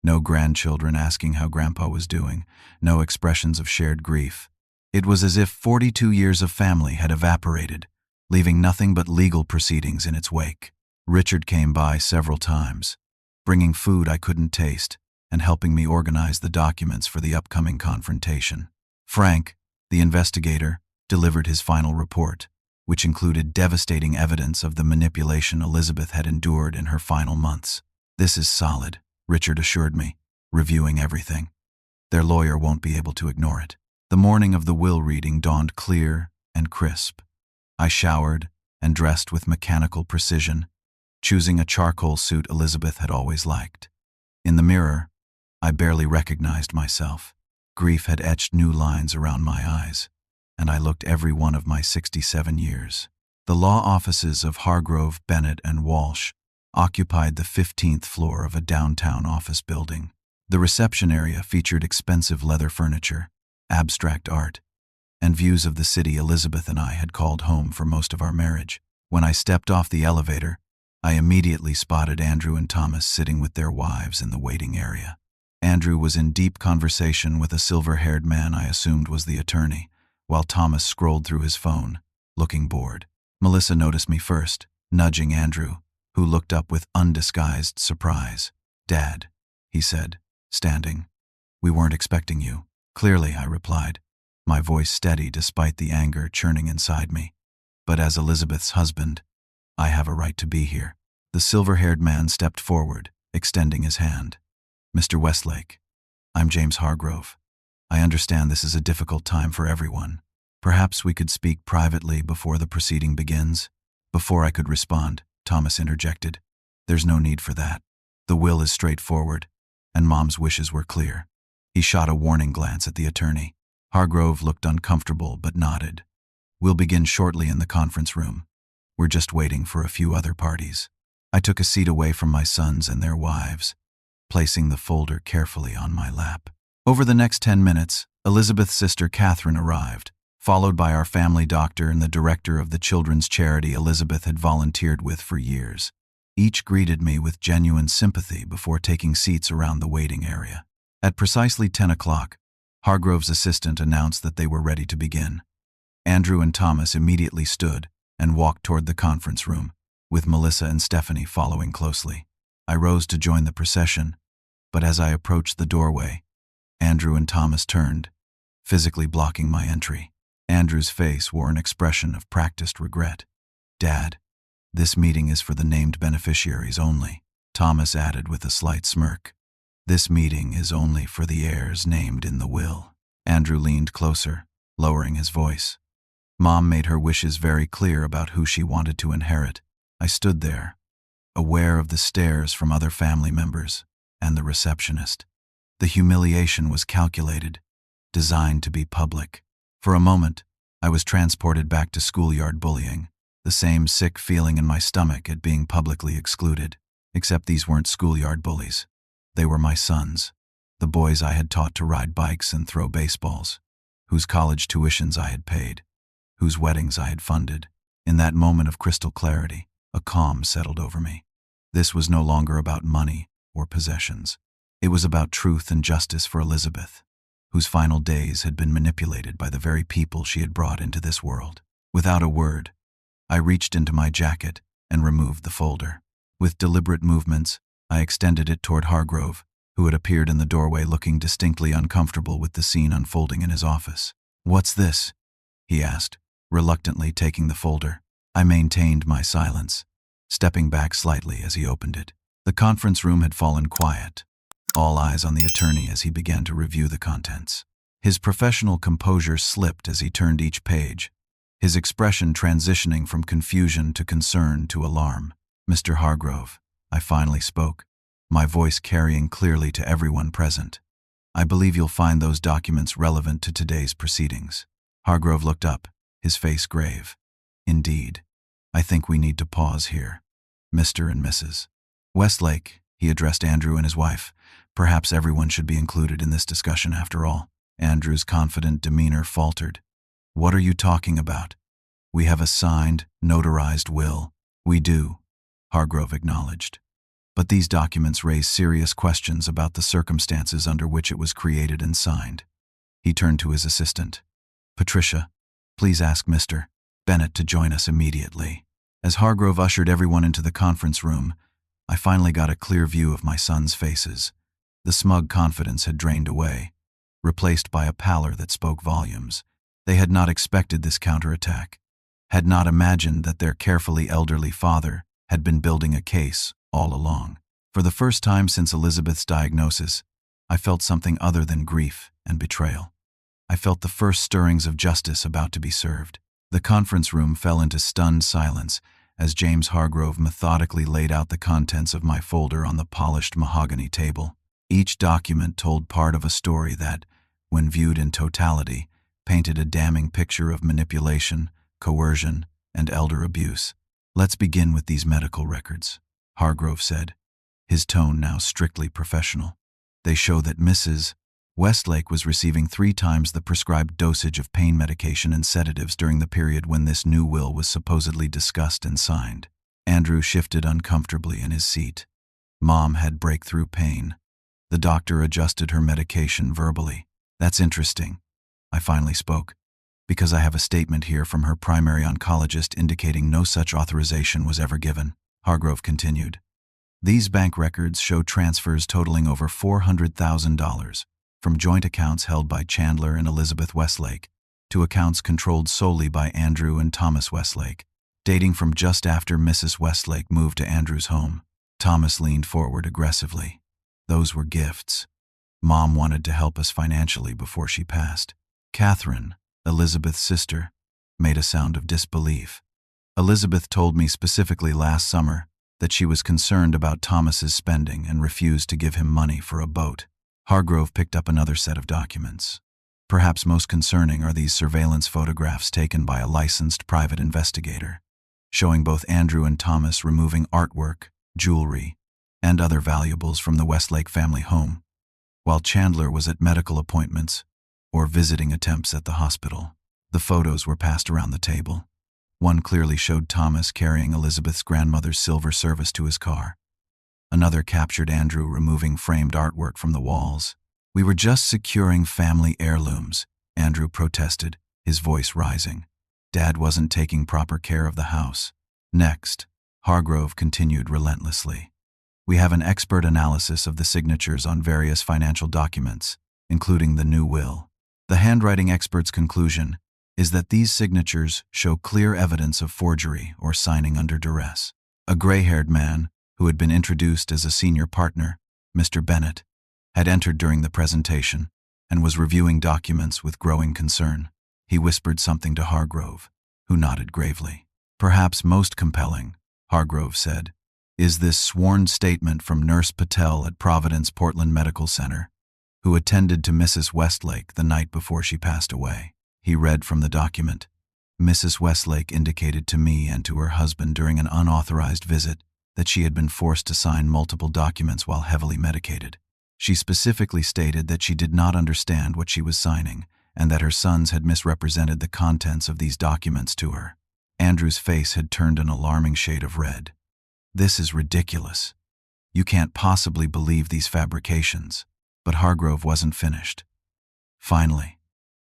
No grandchildren asking how Grandpa was doing. No expressions of shared grief. It was as if 42 years of family had evaporated, leaving nothing but legal proceedings in its wake. Richard came by several times, bringing food I couldn't taste and helping me organize the documents for the upcoming confrontation. Frank, the investigator, delivered his final report, which included devastating evidence of the manipulation Elizabeth had endured in her final months. "This is solid," Richard assured me, reviewing everything. "Their lawyer won't be able to ignore it." The morning of the will reading dawned clear and crisp. I showered and dressed with mechanical precision, choosing a charcoal suit Elizabeth had always liked. In the mirror, I barely recognized myself. Grief had etched new lines around my eyes, and I looked every one of my 67 years. The law offices of Hargrove, Bennett, and Walsh occupied the 15th floor of a downtown office building. The reception area featured expensive leather furniture, abstract art, and views of the city Elizabeth and I had called home for most of our marriage. When I stepped off the elevator, I immediately spotted Andrew and Thomas sitting with their wives in the waiting area. Andrew was in deep conversation with a silver-haired man I assumed was the attorney, while Thomas scrolled through his phone, looking bored. Melissa noticed me first, nudging Andrew, who looked up with undisguised surprise. "Dad," he said, standing. "We weren't expecting you." "Clearly," I replied, my voice steady despite the anger churning inside me. "But as Elizabeth's husband, I have a right to be here." The silver-haired man stepped forward, extending his hand. "Mr. Westlake, I'm James Hargrove. I understand this is a difficult time for everyone. Perhaps we could speak privately before the proceeding begins." Before I could respond, Thomas interjected. "There's no need for that. The will is straightforward, and Mom's wishes were clear." He shot a warning glance at the attorney. Hargrove looked uncomfortable but nodded. "We'll begin shortly in the conference room. We're just waiting for a few other parties." I took a seat away from my sons and their wives, placing the folder carefully on my lap. Over the next 10 minutes, Elizabeth's sister Catherine arrived, followed by our family doctor and the director of the children's charity Elizabeth had volunteered with for years. Each greeted me with genuine sympathy before taking seats around the waiting area. At precisely 10 o'clock, Hargrove's assistant announced that they were ready to begin. Andrew and Thomas immediately stood and walked toward the conference room, with Melissa and Stephanie following closely. I rose to join the procession, but as I approached the doorway, Andrew and Thomas turned, physically blocking my entry. Andrew's face wore an expression of practiced regret. "Dad, this meeting is for the named beneficiaries only," Thomas added with a slight smirk. "This meeting is only for the heirs named in the will." Andrew leaned closer, lowering his voice. Mom made her wishes very clear about who she wanted to inherit. I stood there, aware of the stares from other family members and the receptionist. The humiliation was calculated, designed to be public. For a moment, I was transported back to schoolyard bullying, the same sick feeling in my stomach at being publicly excluded. Except these weren't schoolyard bullies. They were my sons. The boys I had taught to ride bikes and throw baseballs, whose college tuitions I had paid, whose weddings I had funded. In that moment of crystal clarity, a calm settled over me. This was no longer about money or possessions. It was about truth and justice for Elizabeth, whose final days had been manipulated by the very people she had brought into this world. Without a word, I reached into my jacket and removed the folder. With deliberate movements, I extended it toward Hargrove, who had appeared in the doorway looking distinctly uncomfortable with the scene unfolding in his office. "What's this?" he asked, reluctantly taking the folder. I maintained my silence, stepping back slightly as he opened it. The conference room had fallen quiet, all eyes on the attorney as he began to review the contents. His professional composure slipped as he turned each page, his expression transitioning from confusion to concern to alarm. "Mr. Hargrove," I finally spoke, my voice carrying clearly to everyone present. "I believe you'll find those documents relevant to today's proceedings." Hargrove looked up, his face grave. "Indeed. I think we need to pause here. Mr. and Mrs. Westlake," he addressed Andrew and his wife. "Perhaps everyone should be included in this discussion after all." Andrew's confident demeanor faltered. "What are you talking about? We have a signed, notarized will." "We do," Hargrove acknowledged. "But these documents raise serious questions about the circumstances under which it was created and signed." He turned to his assistant. "Patricia, please ask Mr. Bennett to join us immediately." As Hargrove ushered everyone into the conference room, I finally got a clear view of my sons' faces. The smug confidence had drained away, replaced by a pallor that spoke volumes. They had not expected this counterattack, had not imagined that their carefully elderly father had been building a case all along. For the first time since Elizabeth's diagnosis, I felt something other than grief and betrayal. I felt the first stirrings of justice about to be served. The conference room fell into stunned silence as James Hargrove methodically laid out the contents of my folder on the polished mahogany table. Each document told part of a story that, when viewed in totality, painted a damning picture of manipulation, coercion, and elder abuse. "Let's begin with these medical records," Hargrove said, his tone now strictly professional. "They show that Mrs. Westlake was receiving 3 times the prescribed dosage of pain medication and sedatives during the period when this new will was supposedly discussed and signed." Andrew shifted uncomfortably in his seat. "Mom had breakthrough pain. The doctor adjusted her medication verbally." "That's interesting," I finally spoke, "because I have a statement here from her primary oncologist indicating no such authorization was ever given." Hargrove continued. "These bank records show transfers totaling over $400,000 from joint accounts held by Chandler and Elizabeth Westlake to accounts controlled solely by Andrew and Thomas Westlake, dating from just after Mrs. Westlake moved to Andrew's home." Thomas leaned forward aggressively. "Those were gifts. Mom wanted to help us financially before she passed." Catherine, Elizabeth's sister, made a sound of disbelief. "Elizabeth told me specifically last summer that she was concerned about Thomas's spending and refused to give him money for a boat." Hargrove picked up another set of documents. Perhaps most concerning are these surveillance photographs taken by a licensed private investigator, showing both Andrew and Thomas removing artwork, jewelry, and other valuables from the Westlake family home, while Chandler was at medical appointments or visiting attempts at the hospital. The photos were passed around the table. One clearly showed Thomas carrying Elizabeth's grandmother's silver service to his car. Another captured Andrew removing framed artwork from the walls. "We were just securing family heirlooms," Andrew protested, his voice rising. "Dad wasn't taking proper care of the house." "Next," Hargrove continued relentlessly, "we have an expert analysis of the signatures on various financial documents, including the new will. The handwriting expert's conclusion is that these signatures show clear evidence of forgery or signing under duress." A gray-haired man, who had been introduced as a senior partner, Mr. Bennett, had entered during the presentation and was reviewing documents with growing concern. He whispered something to Hargrove, who nodded gravely. "Perhaps most compelling," Hargrove said, "is this sworn statement from Nurse Patel at Providence Portland Medical Center, who attended to Mrs. Westlake the night before she passed away." He read from the document. "Mrs. Westlake indicated to me and to her husband during an unauthorized visit that she had been forced to sign multiple documents while heavily medicated. She specifically stated that she did not understand what she was signing and that her sons had misrepresented the contents of these documents to her. Andrew's face had turned an alarming shade of red. This is ridiculous. You can't possibly believe these fabrications. But Hargrove wasn't finished. Finally,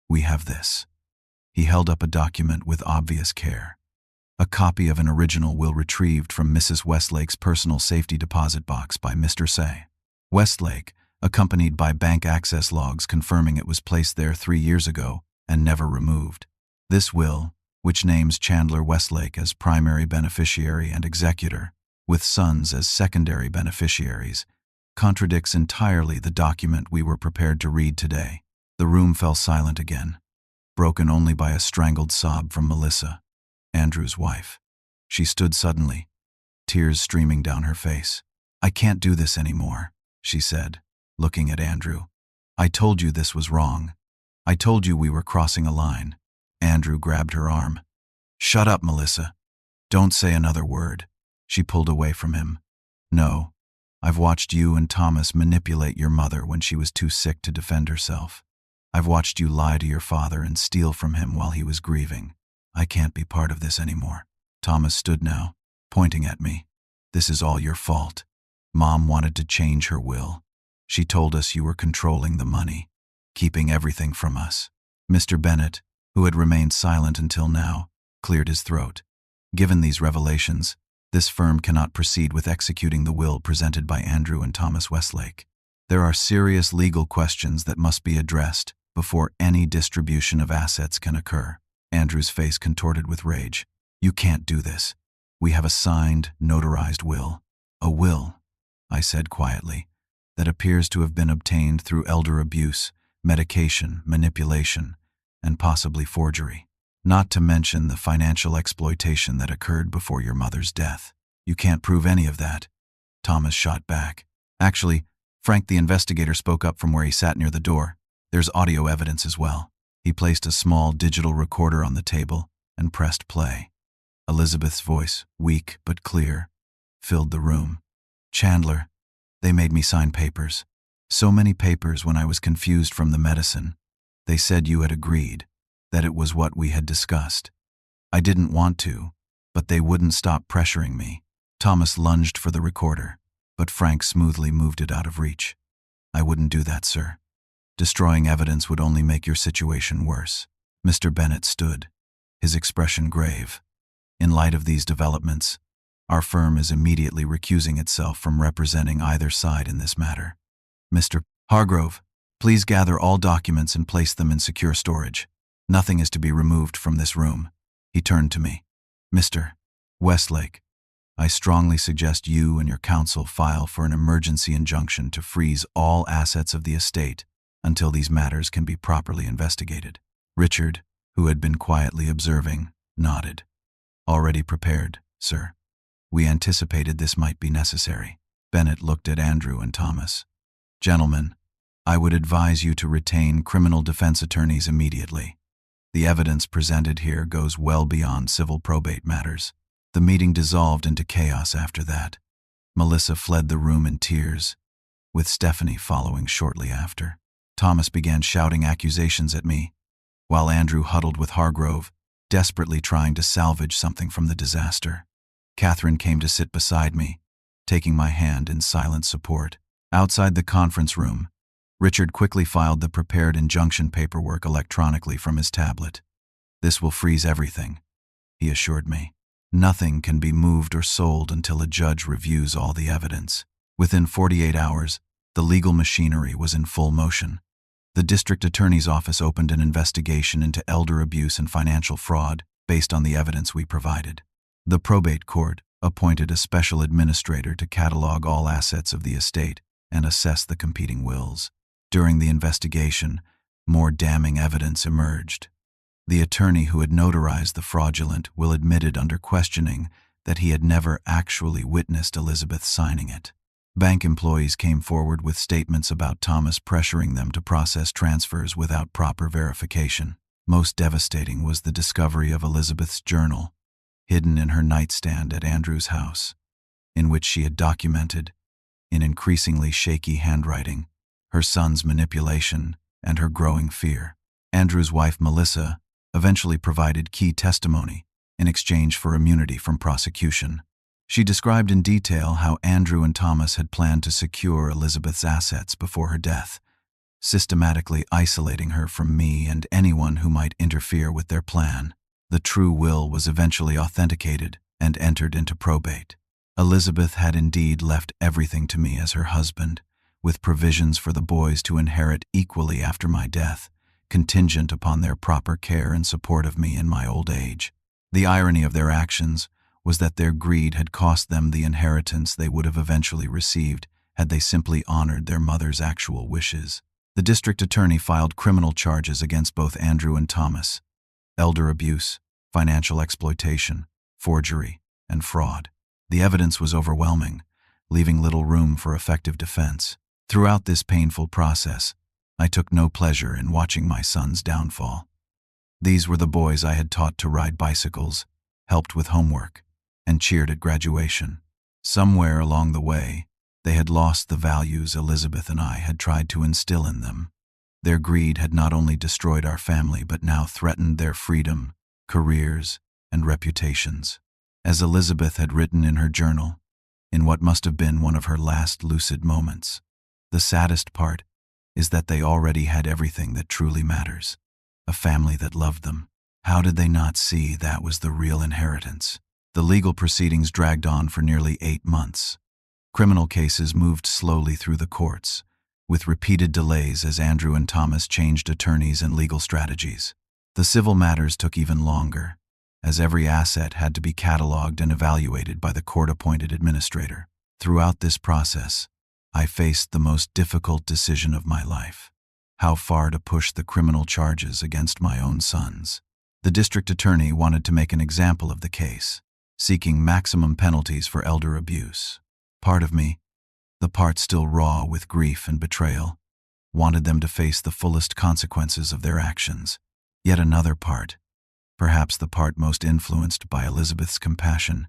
we have this. He held up a document with obvious care. A copy of an original will retrieved from Mrs. Westlake's personal safety deposit box by Mr. Say. Westlake, accompanied by bank access logs confirming it was placed there 3 years ago and never removed. This will, which names Chandler Westlake as primary beneficiary and executor, with sons as secondary beneficiaries, contradicts entirely the document we were prepared to read today. The room fell silent again, broken only by a strangled sob from Melissa, Andrew's wife. She stood suddenly, tears streaming down her face. "I can't do this anymore," she said, looking at Andrew. "I told you this was wrong. I told you we were crossing a line." Andrew grabbed her arm. "Shut up, Melissa. Don't say another word." She pulled away from him. "No, I've watched you and Thomas manipulate your mother when she was too sick to defend herself. I've watched you lie to your father and steal from him while he was grieving. I can't be part of this anymore." Thomas stood now, pointing at me. "This is all your fault. Mom wanted to change her will. She told us you were controlling the money, keeping everything from us." Mr. Bennett, who had remained silent until now, cleared his throat. "Given these revelations, this firm cannot proceed with executing the will presented by Andrew and Thomas Westlake. There are serious legal questions that must be addressed before any distribution of assets can occur." Andrew's face contorted with rage. "You can't do this. We have a signed, notarized will." "A will," I said quietly, "that appears to have been obtained through elder abuse, medication, manipulation, and possibly forgery. Not to mention the financial exploitation that occurred before your mother's death. You can't prove any of that." Thomas shot back. "Actually, Frank the investigator spoke up from where he sat near the door. There's audio evidence as well." He placed a small digital recorder on the table and pressed play. Elizabeth's voice, weak but clear, filled the room. "Chandler, they made me sign papers. So many papers when I was confused from the medicine. They said you had agreed, that it was what we had discussed. I didn't want to, but they wouldn't stop pressuring me." Thomas lunged for the recorder, but Frank smoothly moved it out of reach. "I wouldn't do that, sir. Destroying evidence would only make your situation worse." Mr. Bennett stood, his expression grave. "In light of these developments, our firm is immediately recusing itself from representing either side in this matter. Mr. Hargrove, please gather all documents and place them in secure storage. Nothing is to be removed from this room." He turned to me. "Mr. Westlake, I strongly suggest you and your counsel file for an emergency injunction to freeze all assets of the estate until these matters can be properly investigated." Richard, who had been quietly observing, nodded. "Already prepared, sir. We anticipated this might be necessary." Bennett looked at Andrew and Thomas. "Gentlemen, I would advise you to retain criminal defense attorneys immediately. The evidence presented here goes well beyond civil probate matters." The meeting dissolved into chaos after that. Melissa fled the room in tears, with Stephanie following shortly after. Thomas began shouting accusations at me, while Andrew huddled with Hargrove, desperately trying to salvage something from the disaster. Catherine came to sit beside me, taking my hand in silent support. Outside the conference room, Richard quickly filed the prepared injunction paperwork electronically from his tablet. "This will freeze everything," he assured me. "Nothing can be moved or sold until a judge reviews all the evidence." Within 48 hours, the legal machinery was in full motion. The district attorney's office opened an investigation into elder abuse and financial fraud based on the evidence we provided. The probate court appointed a special administrator to catalog all assets of the estate and assess the competing wills. During the investigation, more damning evidence emerged. The attorney who had notarized the fraudulent will admitted under questioning that he had never actually witnessed Elizabeth signing it. Bank employees came forward with statements about Thomas pressuring them to process transfers without proper verification. Most devastating was the discovery of Elizabeth's journal, hidden in her nightstand at Andrew's house, in which she had documented, in increasingly shaky handwriting, her son's manipulation, and her growing fear. Andrew's wife, Melissa, eventually provided key testimony in exchange for immunity from prosecution. She described in detail how Andrew and Thomas had planned to secure Elizabeth's assets before her death, systematically isolating her from me and anyone who might interfere with their plan. The true will was eventually authenticated and entered into probate. Elizabeth had indeed left everything to me as her husband, with provisions for the boys to inherit equally after my death, contingent upon their proper care and support of me in my old age. The irony of their actions was that their greed had cost them the inheritance they would have eventually received had they simply honored their mother's actual wishes. The district attorney filed criminal charges against both Andrew and Thomas: elder abuse, financial exploitation, forgery, and fraud. The evidence was overwhelming, leaving little room for effective defense. Throughout this painful process, I took no pleasure in watching my son's downfall. These were the boys I had taught to ride bicycles, helped with homework, and cheered at graduation. Somewhere along the way, they had lost the values Elizabeth and I had tried to instill in them. Their greed had not only destroyed our family but now threatened their freedom, careers, and reputations. As Elizabeth had written in her journal, in what must have been one of her last lucid moments, the saddest part is that they already had everything that truly matters: a family that loved them. How did they not see that was the real inheritance? The legal proceedings dragged on for nearly 8 months. Criminal cases moved slowly through the courts, with repeated delays as Andrew and Thomas changed attorneys and legal strategies. The civil matters took even longer, as every asset had to be cataloged and evaluated by the court-appointed administrator. Throughout this process, I faced the most difficult decision of my life: how far to push the criminal charges against my own sons. The district attorney wanted to make an example of the case, seeking maximum penalties for elder abuse. Part of me, the part still raw with grief and betrayal, wanted them to face the fullest consequences of their actions. Yet another part, perhaps the part most influenced by Elizabeth's compassion,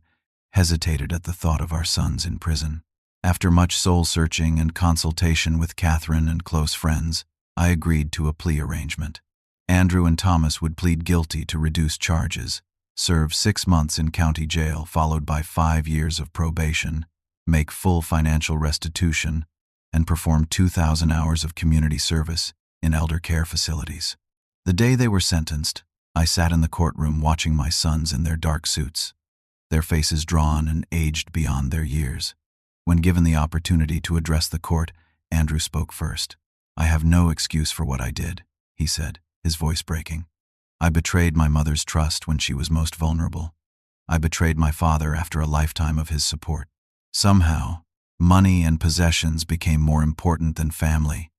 hesitated at the thought of our sons in prison. After much soul-searching and consultation with Catherine and close friends, I agreed to a plea arrangement. Andrew and Thomas would plead guilty to reduced charges, serve 6 months in county jail followed by 5 years of probation, make full financial restitution, and perform 2,000 hours of community service in elder care facilities. The day they were sentenced, I sat in the courtroom watching my sons in their dark suits, their faces drawn and aged beyond their years. When given the opportunity to address the court, Andrew spoke first. "I have no excuse for what I did," he said, his voice breaking. "I betrayed my mother's trust when she was most vulnerable. I betrayed my father after a lifetime of his support. Somehow, money and possessions became more important than family,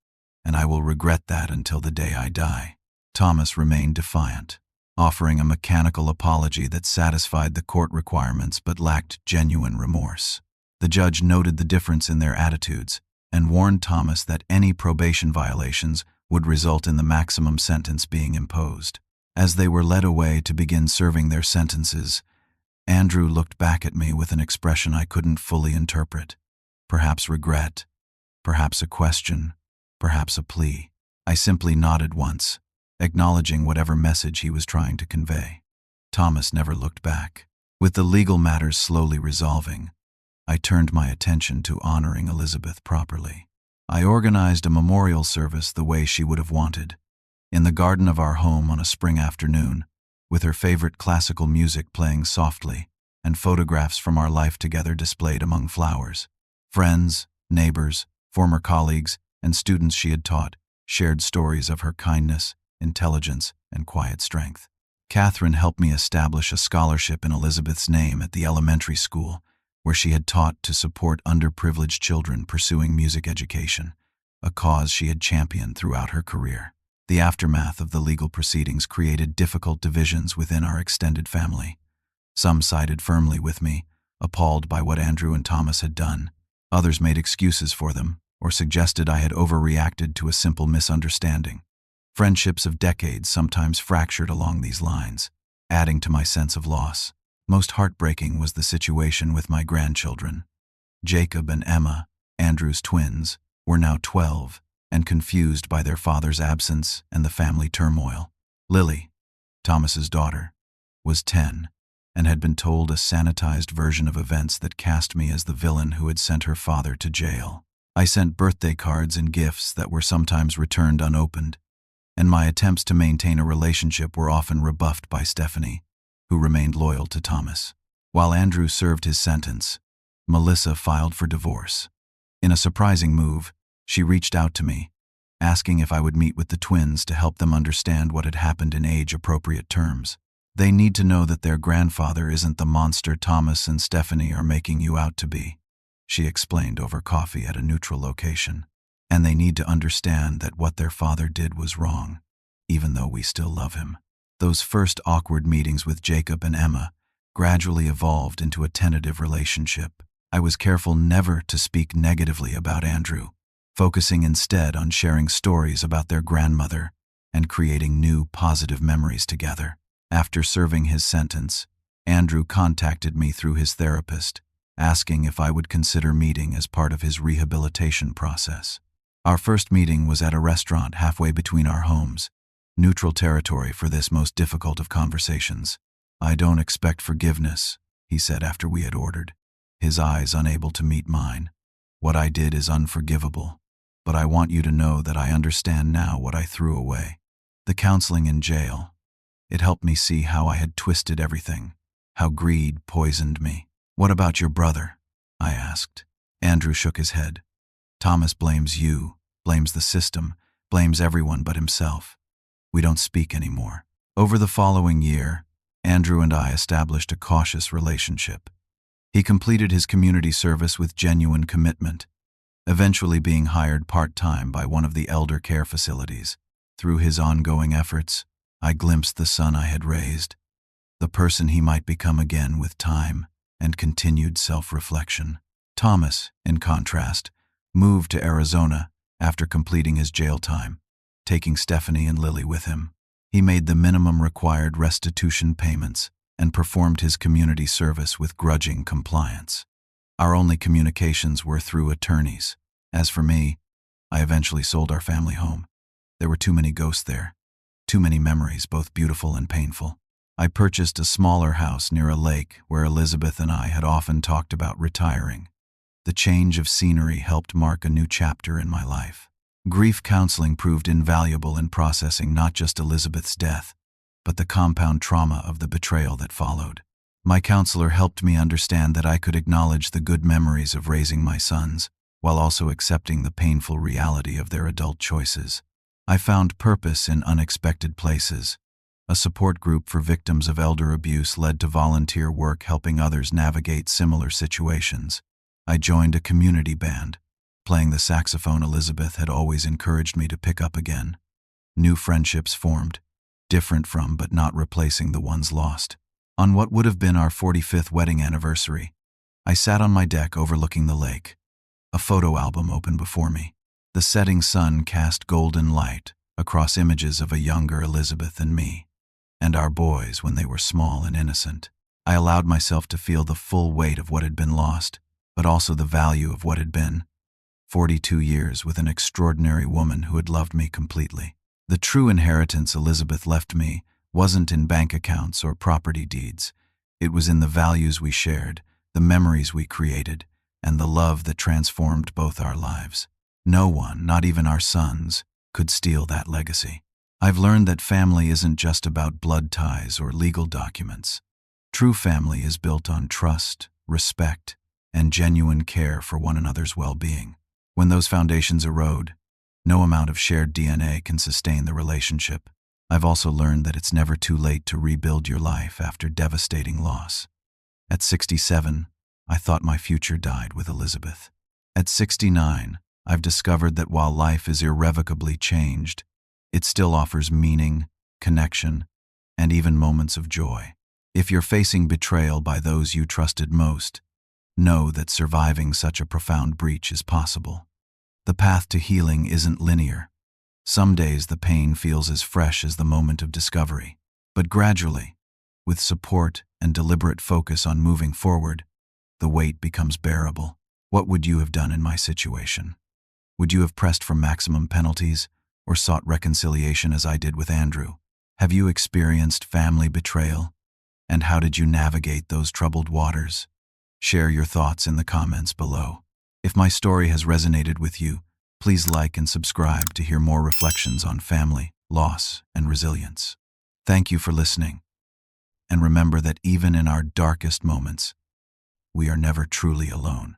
and I will regret that until the day I die." Thomas remained defiant, offering a mechanical apology that satisfied the court requirements but lacked genuine remorse. The judge noted the difference in their attitudes and warned Thomas that any probation violations would result in the maximum sentence being imposed. As they were led away to begin serving their sentences, Andrew looked back at me with an expression I couldn't fully interpret. Perhaps regret, perhaps a question, perhaps a plea. I simply nodded once, acknowledging whatever message he was trying to convey. Thomas never looked back. With the legal matters slowly resolving, I turned my attention to honoring Elizabeth properly. I organized a memorial service the way she would have wanted, in the garden of our home on a spring afternoon, with her favorite classical music playing softly and photographs from our life together displayed among flowers. Friends, neighbors, former colleagues, and students she had taught shared stories of her kindness, intelligence, and quiet strength. Catherine helped me establish a scholarship in Elizabeth's name at the elementary school, where she had taught to support underprivileged children pursuing music education, a cause she had championed throughout her career. The aftermath of the legal proceedings created difficult divisions within our extended family. Some sided firmly with me, appalled by what Andrew and Thomas had done. Others made excuses for them, or suggested I had overreacted to a simple misunderstanding. Friendships of decades sometimes fractured along these lines, adding to my sense of loss. Most heartbreaking was the situation with my grandchildren. Jacob and Emma, Andrew's twins, were now 12 and confused by their father's absence and the family turmoil. Lily, Thomas's daughter, was 10 and had been told a sanitized version of events that cast me as the villain who had sent her father to jail. I sent birthday cards and gifts that were sometimes returned unopened, and my attempts to maintain a relationship were often rebuffed by Stephanie, who remained loyal to Thomas. While Andrew served his sentence, Melissa filed for divorce. In a surprising move, she reached out to me, asking if I would meet with the twins to help them understand what had happened in age-appropriate terms. They need to know that their grandfather isn't the monster Thomas and Stephanie are making you out to be, she explained over coffee at a neutral location. And they need to understand that what their father did was wrong, even though we still love him. Those first awkward meetings with Jacob and Emma gradually evolved into a tentative relationship. I was careful never to speak negatively about Andrew, focusing instead on sharing stories about their grandmother and creating new positive memories together. After serving his sentence, Andrew contacted me through his therapist, asking if I would consider meeting as part of his rehabilitation process. Our first meeting was at a restaurant halfway between our homes, neutral territory for this most difficult of conversations. "I don't expect forgiveness," he said after we had ordered, his eyes unable to meet mine. "What I did is unforgivable, but I want you to know that I understand now what I threw away. The counseling in jail. It helped me see how I had twisted everything, how greed poisoned me." "What about your brother?" I asked. Andrew shook his head. "Thomas blames you, blames the system, blames everyone but himself. We don't speak anymore." Over the following year, Andrew and I established a cautious relationship. He completed his community service with genuine commitment, eventually being hired part-time by one of the elder care facilities. Through his ongoing efforts, I glimpsed the son I had raised, the person he might become again with time and continued self-reflection. Thomas, in contrast, moved to Arizona after completing his jail time, taking Stephanie and Lily with him. He made the minimum required restitution payments and performed his community service with grudging compliance. Our only communications were through attorneys. As for me, I eventually sold our family home. There were too many ghosts there, too many memories, both beautiful and painful. I purchased a smaller house near a lake where Elizabeth and I had often talked about retiring. The change of scenery helped mark a new chapter in my life. Grief counseling proved invaluable in processing not just Elizabeth's death, but the compound trauma of the betrayal that followed. My counselor helped me understand that I could acknowledge the good memories of raising my sons, while also accepting the painful reality of their adult choices. I found purpose in unexpected places. A support group for victims of elder abuse led to volunteer work helping others navigate similar situations. I joined a community band, playing the saxophone Elizabeth had always encouraged me to pick up again. New friendships formed, different from but not replacing the ones lost. On what would have been our 45th wedding anniversary, I sat on my deck overlooking the lake. A photo album opened before me. The setting sun cast golden light across images of a younger Elizabeth and me, and our boys when they were small and innocent. I allowed myself to feel the full weight of what had been lost, but also the value of what had been. 42 years with an extraordinary woman who had loved me completely. The true inheritance Elizabeth left me wasn't in bank accounts or property deeds. It was in the values we shared, the memories we created, and the love that transformed both our lives. No one, not even our sons, could steal that legacy. I've learned that family isn't just about blood ties or legal documents. True family is built on trust, respect, and genuine care for one another's well-being. When those foundations erode, no amount of shared DNA can sustain the relationship. I've also learned that it's never too late to rebuild your life after devastating loss. At 67, I thought my future died with Elizabeth. At 69, I've discovered that while life is irrevocably changed, it still offers meaning, connection, and even moments of joy. If you're facing betrayal by those you trusted most, know that surviving such a profound breach is possible. The path to healing isn't linear. Some days the pain feels as fresh as the moment of discovery, but gradually, with support and deliberate focus on moving forward, the weight becomes bearable. What would you have done in my situation? Would you have pressed for maximum penalties or sought reconciliation as I did with Andrew? Have you experienced family betrayal? And how did you navigate those troubled waters? Share your thoughts in the comments below. If my story has resonated with you, please like and subscribe to hear more reflections on family, loss, and resilience. Thank you for listening. And remember that even in our darkest moments, we are never truly alone.